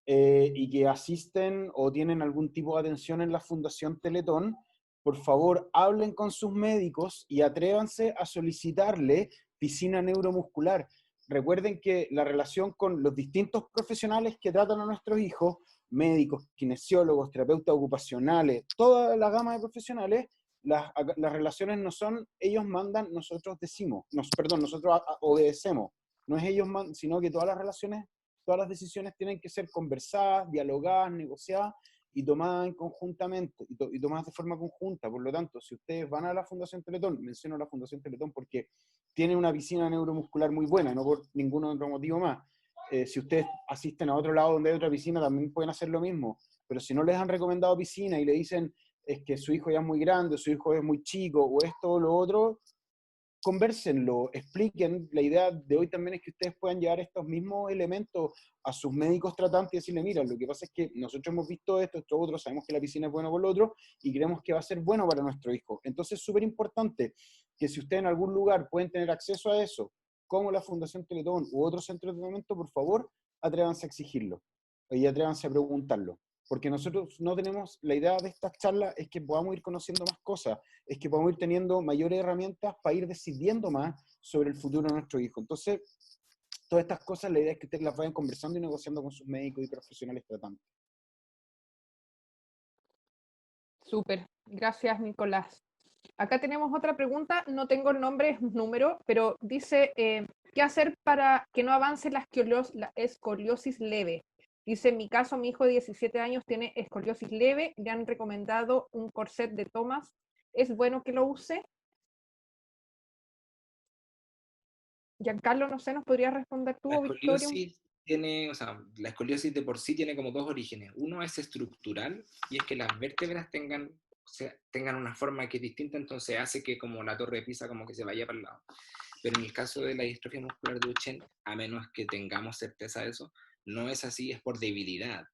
y que asisten o tienen algún tipo de atención en la Fundación Teletón, por favor, hablen con sus médicos y atrévanse a solicitarle piscina neuromuscular, recuerden que la relación con los distintos profesionales que tratan a nuestros hijos, médicos, kinesiólogos, terapeutas ocupacionales, toda la gama de profesionales, las relaciones no son ellos mandan, nosotros decimos, perdón, nosotros obedecemos. No es ellos mandan, sino que todas las relaciones, todas las decisiones tienen que ser conversadas, dialogadas, negociadas y tomadas conjuntamente, y tomadas de forma conjunta. Por lo tanto, si ustedes van a la Fundación Teletón, menciono la Fundación Teletón porque tiene una piscina neuromuscular muy buena, no por ningún otro motivo más. Si ustedes asisten a otro lado donde hay otra piscina, también pueden hacer lo mismo. Pero si no les han recomendado piscina y le dicen es que su hijo ya es muy grande, su hijo es muy chico, o esto o lo otro, convérsenlo, expliquen. La idea de hoy también es que ustedes puedan llevar estos mismos elementos a sus médicos tratantes y decirle, mira, lo que pasa es que nosotros hemos visto esto, estos otros, sabemos que la piscina es buena por lo otro, y creemos que va a ser bueno para nuestro hijo. Entonces es súper importante que si ustedes en algún lugar pueden tener acceso a eso, como la Fundación Teletón u otro centro de tratamiento, por favor, atrévanse a exigirlo, y atrévanse a preguntarlo. Porque nosotros no tenemos, la idea de estas charlas es que podamos ir conociendo más cosas, es que podamos ir teniendo mayores herramientas para ir decidiendo más sobre el futuro de nuestro hijo. Entonces, todas estas cosas, la idea es que ustedes las vayan conversando y negociando con sus médicos y profesionales tratantes. Súper, gracias Nicolás. Acá tenemos otra pregunta, no tengo el nombre, es un número, pero dice, ¿qué hacer para que no avance la escoliosis leve? Dice, en mi caso, mi hijo de 17 años tiene escoliosis leve, le han recomendado un corset de Thomas. ¿Es bueno que lo use? Giancarlo, no sé, ¿nos podrías responder tú La o Victoria? escoliosis tiene, o sea, la escoliosis de por sí tiene como dos orígenes. Uno es estructural, y es que las vértebras tengan, o sea, tengan una forma que es distinta, entonces hace que como la torre de Pisa como que se vaya para el lado. Pero en el caso de la distrofia muscular de Duchenne, a menos que tengamos certeza de eso, no es así, es por debilidad.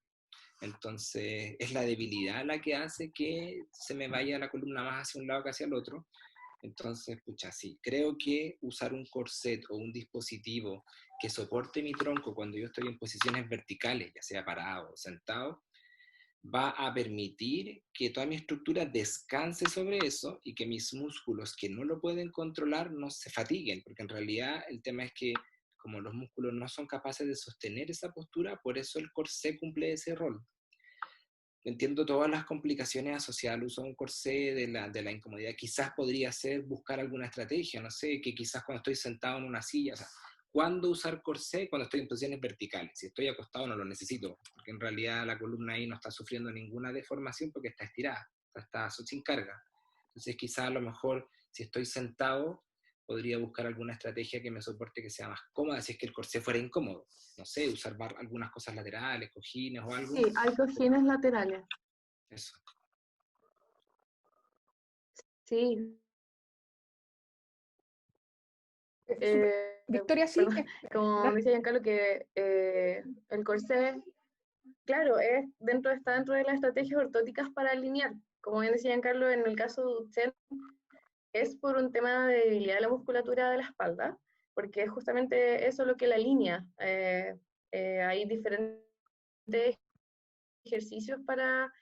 Entonces, es la debilidad la que hace que se me vaya la columna más hacia un lado que hacia el otro. Entonces, pucha, sí, creo que usar un corset o un dispositivo que soporte mi tronco cuando yo estoy en posiciones verticales, ya sea parado o sentado, va a permitir que toda mi estructura descanse sobre eso y que mis músculos que no lo pueden controlar no se fatiguen, porque en realidad el tema es que como los músculos no son capaces de sostener esa postura, por eso el corsé cumple ese rol. Entiendo todas las complicaciones asociadas al uso de un corsé, de la incomodidad. Quizás podría ser buscar alguna estrategia, no sé, que quizás cuando estoy sentado en una silla, o sea, ¿cuándo usar corsé? Cuando estoy en posiciones verticales. Si estoy acostado no lo necesito, porque en realidad la columna ahí no está sufriendo ninguna deformación porque está estirada, está sin carga. Entonces quizás a lo mejor si estoy sentado podría buscar alguna estrategia que me soporte que sea más cómoda, si es que el corsé fuera incómodo. No sé, usar algunas cosas laterales, cojines o algo. Sí, hay cojines laterales. Eso. Sí. Victoria, sí. Perdón, como decía Giancarlo, que el corsé, claro, está dentro de las estrategias ortóticas para alinear. Como bien decía Giancarlo, en el caso de Duchenne, es por un tema de debilidad de la musculatura de la espalda, porque es justamente eso lo que la alinea. Hay diferentes ejercicios para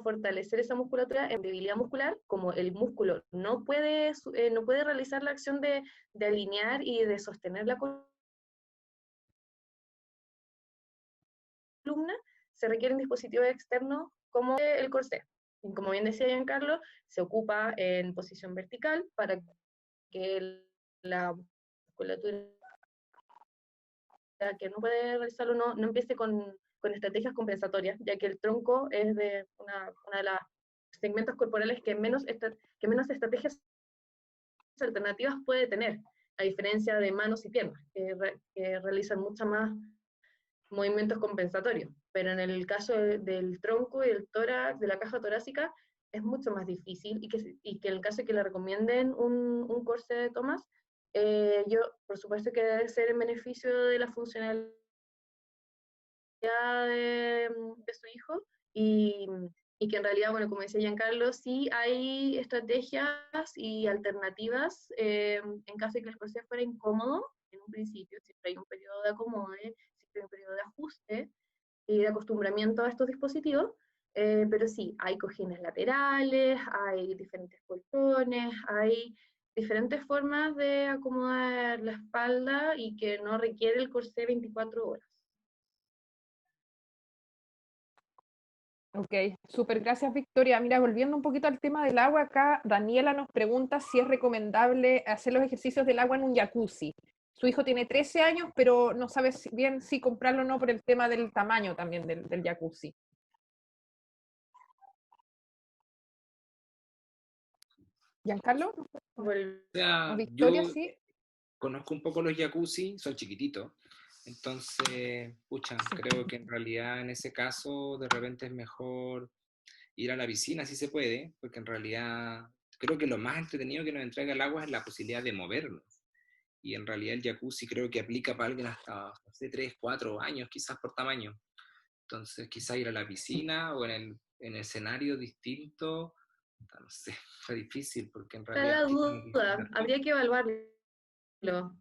fortalecer esa musculatura en debilidad muscular, como el músculo no puede realizar la acción de alinear y de sostener la columna, se requieren dispositivos externos como el corsé. Y como bien decía Giancarlo, se ocupa en posición vertical para que la musculatura que no puede realizarlo no empiece con estrategias compensatorias, ya que el tronco es de una de las segmentos corporales que menos estrategias alternativas puede tener, a diferencia de manos y piernas, que realizan mucho más movimientos compensatorios. Pero en el caso del tronco y del tórax, de la caja torácica, es mucho más difícil y que en el caso de que le recomienden un corsé de Thomas, por supuesto que debe ser en beneficio de la funcionalidad de su hijo y que en realidad, bueno, como decía Giancarlo, sí hay estrategias y alternativas en caso de que el corsé fuera incómodo en un principio, siempre hay un periodo de acomode, siempre hay un periodo de ajuste y de acostumbramiento a estos dispositivos, pero sí, hay cojines laterales, hay diferentes colchones, hay diferentes formas de acomodar la espalda y que no requiere el corsé 24 horas. Ok, súper, gracias Victoria. Mira, volviendo un poquito al tema del agua, acá Daniela nos pregunta si es recomendable hacer los ejercicios del agua en un jacuzzi. Su hijo tiene 13 años, pero no sabe bien si comprarlo o no por el tema del tamaño también del jacuzzi. ¿Giancarlo? ¿O sea, Victoria, yo sí? conozco un poco los jacuzzi, son chiquititos. Entonces, pucha, creo que en realidad en ese caso de repente es mejor ir a la piscina si se puede, porque en realidad creo que lo más entretenido que nos entrega el agua es la posibilidad de movernos. Y en realidad el jacuzzi creo que aplica para alguien hasta, no sé, 3, 4 años, quizás por tamaño. Entonces, quizás ir a la piscina o en escenario distinto, no sé, fue difícil, porque en Está realidad la tiene que duda, estar habría que evaluarlo.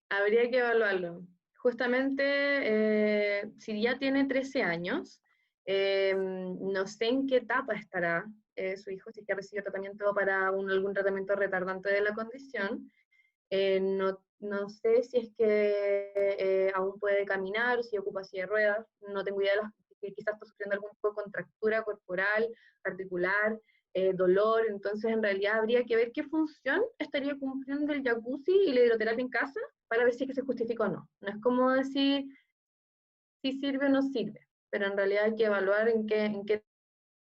Habría que evaluarlo. Justamente, si ya tiene 13 años, no sé en qué etapa estará su hijo, si es que recibió tratamiento para algún tratamiento retardante de la condición. No sé si es que aún puede caminar, si ocupa silla de ruedas, no tengo idea de que quizás está sufriendo algún tipo de contractura corporal, articular, dolor, entonces en realidad habría que ver qué función estaría cumpliendo el jacuzzi y la hidroterapia en casa para ver si es que se justifica o no. No es como decir si sirve o no sirve, pero en realidad hay que evaluar en qué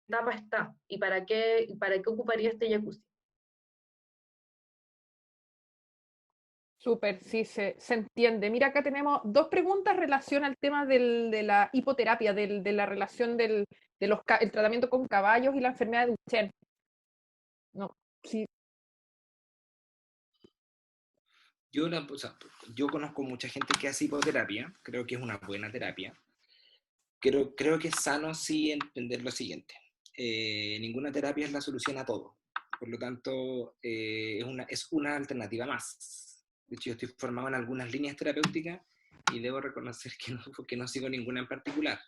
etapa está y para qué ocuparía este jacuzzi. Súper, sí, se entiende. Mira, acá tenemos dos preguntas en relación al tema de la hipoterapia, de la relación el tratamiento con caballos y la enfermedad de Duchenne. No, sí, O sea, yo conozco mucha gente que hace hipoterapia, creo que es una buena terapia. Creo que es sano sí entender lo siguiente. Ninguna terapia es la solución a todo. Por lo tanto, es una alternativa más. De hecho, yo estoy formado en algunas líneas terapéuticas y debo reconocer que no sigo ninguna en particular.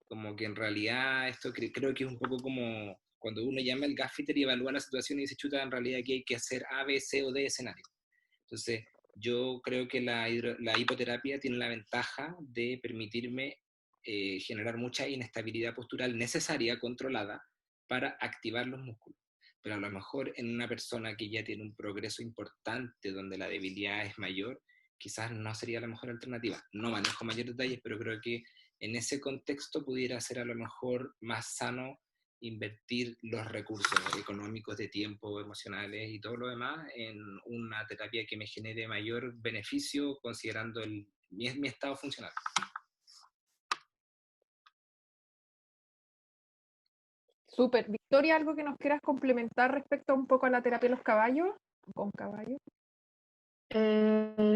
Como que en realidad esto creo que es un poco como cuando uno llama al gaffiter y evalúa la situación y dice, chuta, en realidad aquí hay que hacer A, B, C o D escenario. Entonces, yo creo que la hipoterapia tiene la ventaja de permitirme generar mucha inestabilidad postural necesaria, controlada, para activar los músculos. Pero a lo mejor en una persona que ya tiene un progreso importante, donde la debilidad es mayor, quizás no sería la mejor alternativa. No manejo mayores detalles, pero creo que en ese contexto pudiera ser a lo mejor más sano invertir los recursos económicos, de tiempo, emocionales y todo lo demás en una terapia que me genere mayor beneficio considerando mi estado funcional. súper. Victoria, ¿algo que nos quieras complementar respecto un poco a la terapia de los caballos? Con caballos.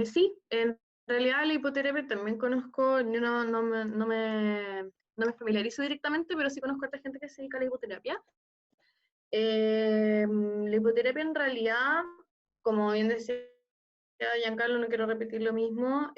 Sí, en realidad la hipoterapia también conozco, yo no me familiarizo directamente, pero sí conozco a otra gente que se dedica a la hipoterapia. La hipoterapia en realidad, como bien decía Giancarlo, no quiero repetir lo mismo,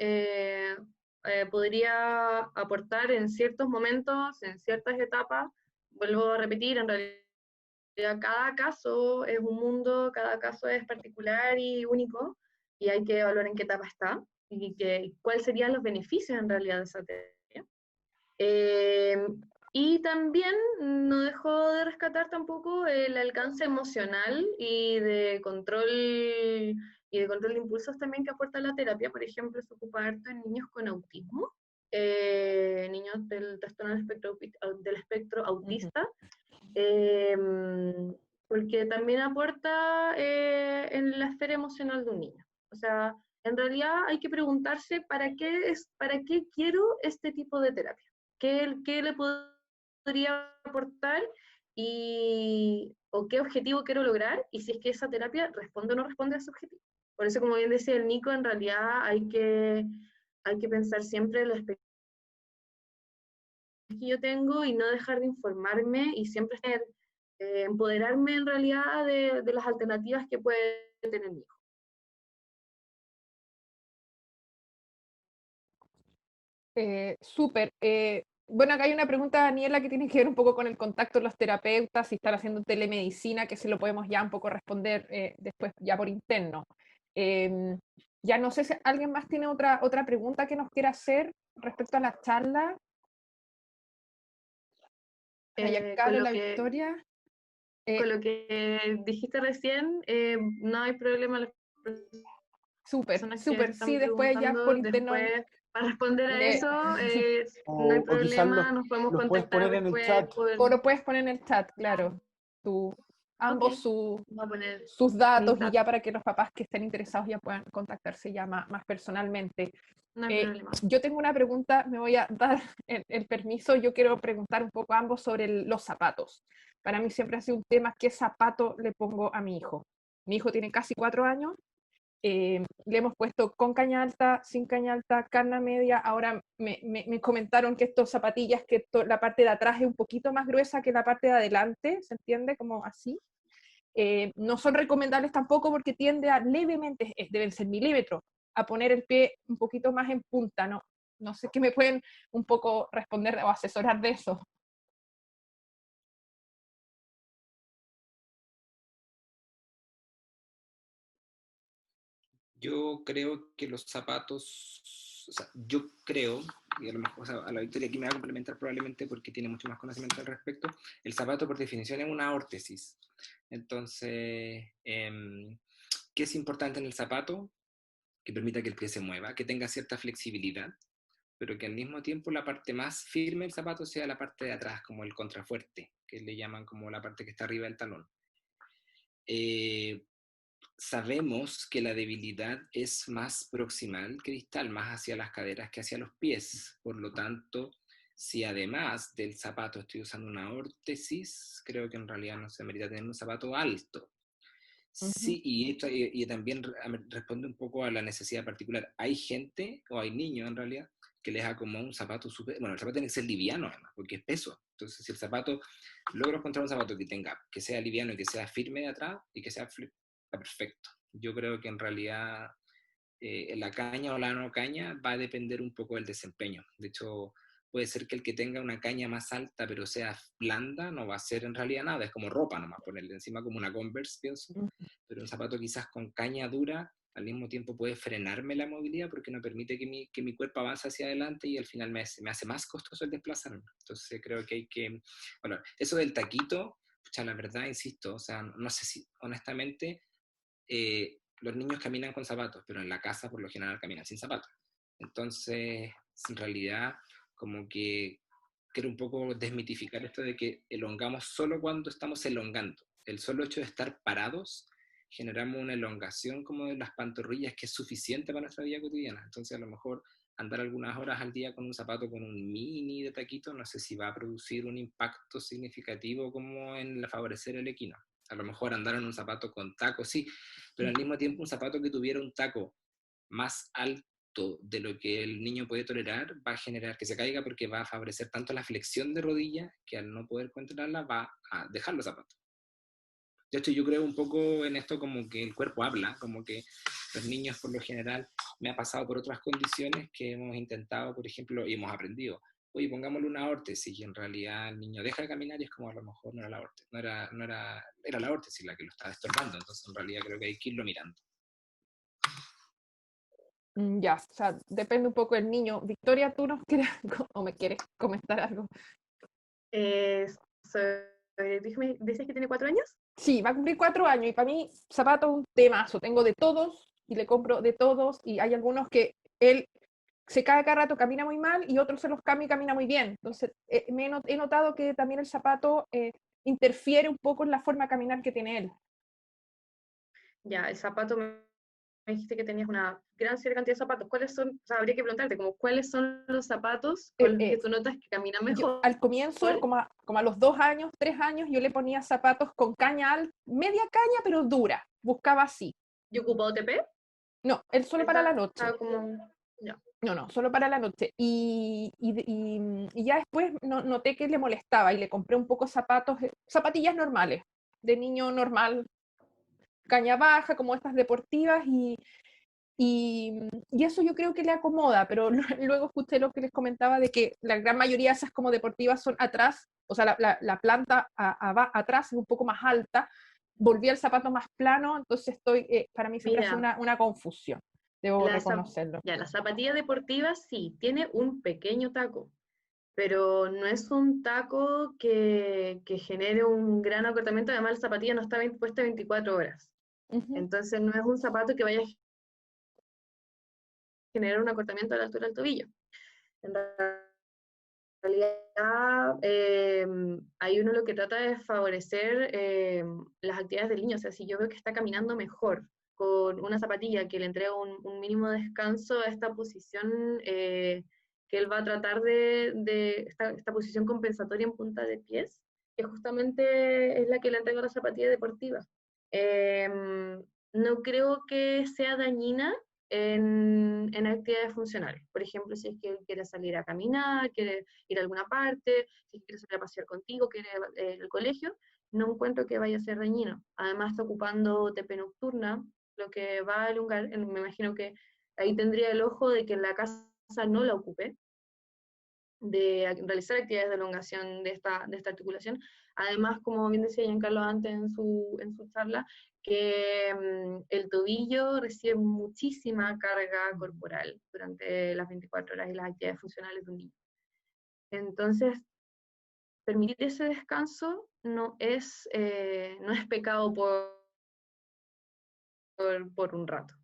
podría aportar en ciertos momentos, en ciertas etapas, vuelvo a repetir, en realidad cada caso es un mundo, cada caso es particular y único, y hay que evaluar en qué etapa está y cuáles serían los beneficios en realidad de esa terapia. Y también no dejo de rescatar tampoco el alcance emocional y de control de impulsos también que aporta la terapia. Por ejemplo, se ocupa harto en niños con autismo, niños del trastorno del espectro autista, porque también aporta en la esfera emocional de un niño. O sea, en realidad hay que preguntarse para qué quiero este tipo de terapia, qué le podría aportar o qué objetivo quiero lograr y si es que esa terapia responde o no responde a ese objetivo. Por eso, como bien decía el Nico, en realidad hay que pensar siempre en la expectativa que yo tengo y no dejar de informarme y siempre empoderarme en realidad de las alternativas que puede tener mi hijo. Súper. Bueno, acá hay una pregunta, Daniela, que tiene que ver un poco con el contacto de los terapeutas, si están haciendo telemedicina, que se lo podemos ya un poco responder después, ya por interno. Em, ya no sé si alguien más tiene otra pregunta que nos quiera hacer respecto a la charla. La Con Caro, lo la que, Victoria. con lo que dijiste recién, no hay problema. Las Súper, personas que súper. están Sí, después ya por preguntando, interno después, para responder a le, eso, no hay O quizás problema, nos podemos los puedes contactar poner en el después chat. o lo puedes poner en el chat, claro. Tu, Ok, ambos su, voy a poner sus mis datos y ya datos, para que los papás que estén interesados ya puedan contactarse ya más personalmente. no hay problema. Yo tengo una pregunta, me voy a dar el permiso, yo quiero preguntar un poco a ambos sobre los zapatos. Para mí siempre ha sido un tema, ¿qué zapato le pongo a mi hijo? Mi hijo tiene casi 4 años, le hemos puesto con caña alta, sin caña alta, carna media. Ahora me comentaron que estos zapatillas, que la parte de atrás es un poquito más gruesa que la parte de adelante, ¿se entiende? Como así. No son recomendables tampoco porque tiende a levemente, deben ser milímetros, a poner el pie un poquito más en punta, ¿no? No sé qué me pueden un poco responder o asesorar de eso. Yo creo que los zapatos, o sea, yo creo, y a lo mejor, o sea, a la Victoria aquí me va a complementar probablemente porque tiene mucho más conocimiento al respecto, el zapato por definición es una órtesis. Entonces, ¿qué es importante en el zapato? Que permita que el pie se mueva, que tenga cierta flexibilidad, pero que al mismo tiempo la parte más firme del zapato sea la parte de atrás, como el contrafuerte, que le llaman como la parte que está arriba del talón. Sabemos que la debilidad es más proximal que distal, más hacia las caderas que hacia los pies. Por lo tanto, si además del zapato estoy usando una órtesis, creo que en realidad no se merita tener un zapato alto. Sí, y también responde un poco a la necesidad particular. Hay gente, o hay niños en realidad, que les acomoda un zapato súper... Bueno, el zapato tiene que ser liviano además, porque es peso. Entonces, si el zapato, logro encontrar un zapato que sea liviano y que sea firme de atrás y que sea está perfecto. Yo creo que en realidad la caña o la no caña va a depender un poco del desempeño. De hecho, puede ser que el que tenga una caña más alta pero sea blanda no va a ser en realidad nada, es como ropa nomás, ponerle encima como una Converse, pienso. Pero un zapato quizás con caña dura al mismo tiempo puede frenarme la movilidad porque no permite que mi cuerpo avance hacia adelante y al final me hace más costoso el desplazarme. Entonces creo que hay que... Bueno, eso del taquito, pucha, la verdad, insisto, o sea, no sé si honestamente los niños caminan con zapatos, pero en la casa por lo general caminan sin zapatos. Entonces, en realidad, como que quiero un poco desmitificar esto de que elongamos solo cuando estamos elongando. El solo hecho de estar parados generamos una elongación como de las pantorrillas que es suficiente para nuestra vida cotidiana. Entonces, a lo mejor andar algunas horas al día con un zapato con un mini de taquito, no sé si va a producir un impacto significativo como en favorecer el equino. A lo mejor andar en un zapato con taco, sí, pero al mismo tiempo un zapato que tuviera un taco más alto de lo que el niño puede tolerar va a generar que se caiga porque va a favorecer tanto la flexión de rodilla que al no poder controlarla va a dejar los zapatos. De hecho, yo creo un poco en esto como que el cuerpo habla, como que los niños por lo general, me ha pasado por otras condiciones que hemos intentado, por ejemplo, y hemos aprendido. Oye, pongámosle una órtesis y en realidad el niño deja de caminar y es como a lo mejor no era la órtesis, era la órtesis la que lo estaba estorbando, entonces en realidad creo que hay que irlo mirando. Ya, o sea, depende un poco del niño. Victoria, ¿tú nos quieres o me quieres comentar algo? ¿Dices que tiene 4 años? Sí, va a cumplir 4 años y para mí zapato es un temazo. Tengo de todos y le compro de todos y hay algunos que él se cae cada rato, camina muy mal y otros se los cambia y camina muy bien. Entonces, he notado que también el zapato interfiere un poco en la forma de caminar que tiene él. Ya, el zapato me dijiste que tenías una gran cantidad de zapatos. ¿Cuáles son? O sea, habría que preguntarte, como, ¿cuáles son los zapatos con los que tú notas que caminan mejor? Al comienzo, como a los 2 años, 3 años, yo le ponía zapatos con caña alta, media caña, pero dura. Buscaba así. ¿Yo ocupo OTP? No, él solo para la noche. Como... Ya. No, solo para la noche. Y ya después noté que le molestaba y le compré un poco zapatos, zapatillas normales, de niño normal, caña baja, como estas deportivas, y y eso yo creo que le acomoda, pero luego escuché lo que les comentaba de que la gran mayoría de esas como deportivas son atrás, o sea, la planta atrás es un poco más alta, volví al zapato más plano, entonces para mí siempre hace Mira, una confusión, debo la, zap- reconocerlo. ya, la zapatilla deportiva sí, tiene un pequeño taco, pero no es un taco que genere un gran acortamiento, además la zapatilla no está puesta 24 horas. Ujú. Entonces no es un zapato que vaya a generar un acortamiento a la altura del tobillo. En realidad, ahí uno lo que trata es favorecer las actividades del niño. O sea, si yo veo que está caminando mejor con una zapatilla que le entrega un mínimo de descanso a esta posición que él va a tratar de esta posición compensatoria en punta de pies, que justamente es la que le entrega la zapatilla deportiva. No creo que sea dañina en actividades funcionales. Por ejemplo, si es que él quiere salir a caminar, quiere ir a alguna parte, si quiere salir a pasear contigo, quiere ir al colegio, no encuentro que vaya a ser dañino. Además está ocupando TP nocturna, lo que va a elongar, me imagino que ahí tendría el ojo de que en la casa no la ocupe, de realizar actividades de elongación de esta articulación. Además, como bien decía Giancarlo antes en su charla, que el tobillo recibe muchísima carga corporal durante las 24 horas y las actividades funcionales de un niño. Entonces, permitir ese descanso no es pecado por un rato.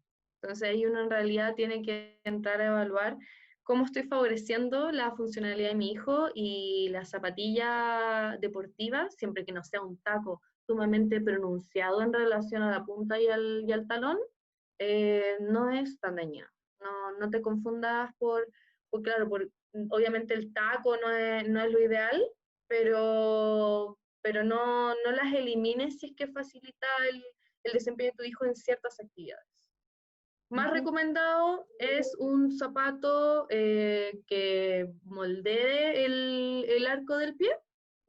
Entonces ahí uno en realidad tiene que entrar a evaluar cómo estoy favoreciendo la funcionalidad de mi hijo, y la zapatilla deportiva, siempre que no sea un taco sumamente pronunciado en relación a la punta y al talón, no es tan dañina. No te confundas claro, obviamente el taco no es lo ideal, pero no las elimines si es que facilita el desempeño de tu hijo en ciertas actividades. Más recomendado es un zapato que moldee el arco del pie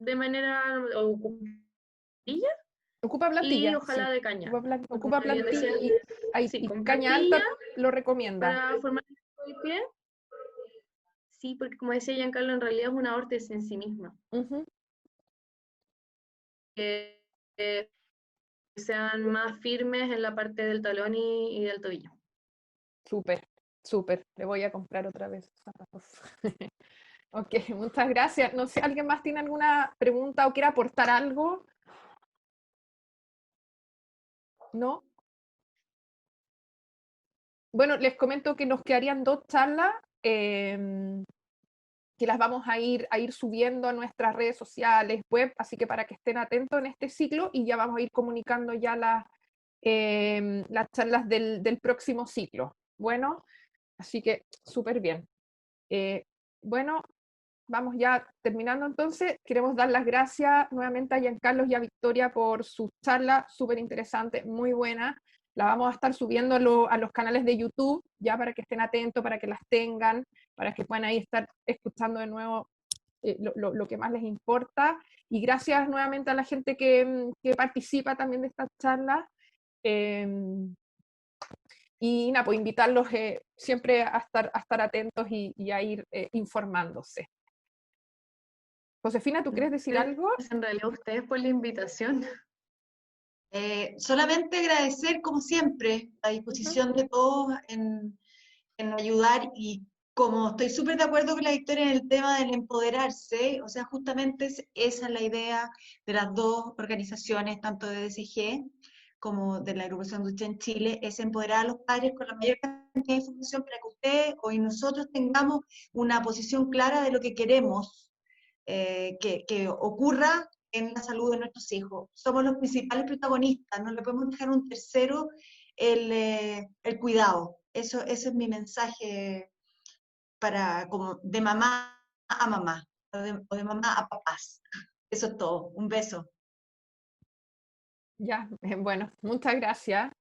de manera o plantilla, Ocupa y plantilla, sí. ojalá de caña. Porque Ocupa como bien plantilla decía, sí, y con caña plantilla alta lo recomienda. para formar el arco del pie. Sí, porque como decía Giancarlo, en realidad es una órtesis en sí misma. Ujú. Que sean más firmes en la parte del talón y del tobillo. Súper, súper. Le voy a comprar otra vez zapatos. Ok, muchas gracias. No sé, ¿alguien más tiene alguna pregunta o quiere aportar algo? ¿No? Bueno, les comento que nos quedarían 2 charlas que las vamos a ir subiendo a nuestras redes sociales, web, así que para que estén atentos en este ciclo, y ya vamos a ir comunicando ya las charlas del próximo ciclo. Bueno, así que súper bien. Bueno, vamos ya terminando entonces. Queremos dar las gracias nuevamente a Giancarlo y a Victoria por su charla, súper interesante, muy buena. La vamos a estar subiendo a los canales de YouTube, ya para que estén atentos, para que las tengan, para que puedan ahí estar escuchando de nuevo lo que más les importa. Y gracias nuevamente a la gente que participa también de estas charlas. Y nada, pues invitarlos siempre a estar atentos y a ir informándose. Josefina, ¿tú quieres decir algo? En realidad, a ustedes por la invitación. Solamente agradecer, como siempre, la disposición de todos en ayudar, y como estoy súper de acuerdo con la Victoria en el tema del empoderarse, o sea, justamente esa es la idea de las dos organizaciones, tanto de DSG como de la agrupación Ducha en Chile, es empoderar a los padres con la mayor cantidad de información para que ustedes o nosotros tengamos una posición clara de lo que queremos que ocurra en la salud de nuestros hijos. Somos los principales protagonistas, no le podemos dejar a un tercero el cuidado. Eso es mi mensaje como de mamá a mamá, o de mamá a papás. Eso es todo. Un beso. Ya, bueno, muchas gracias.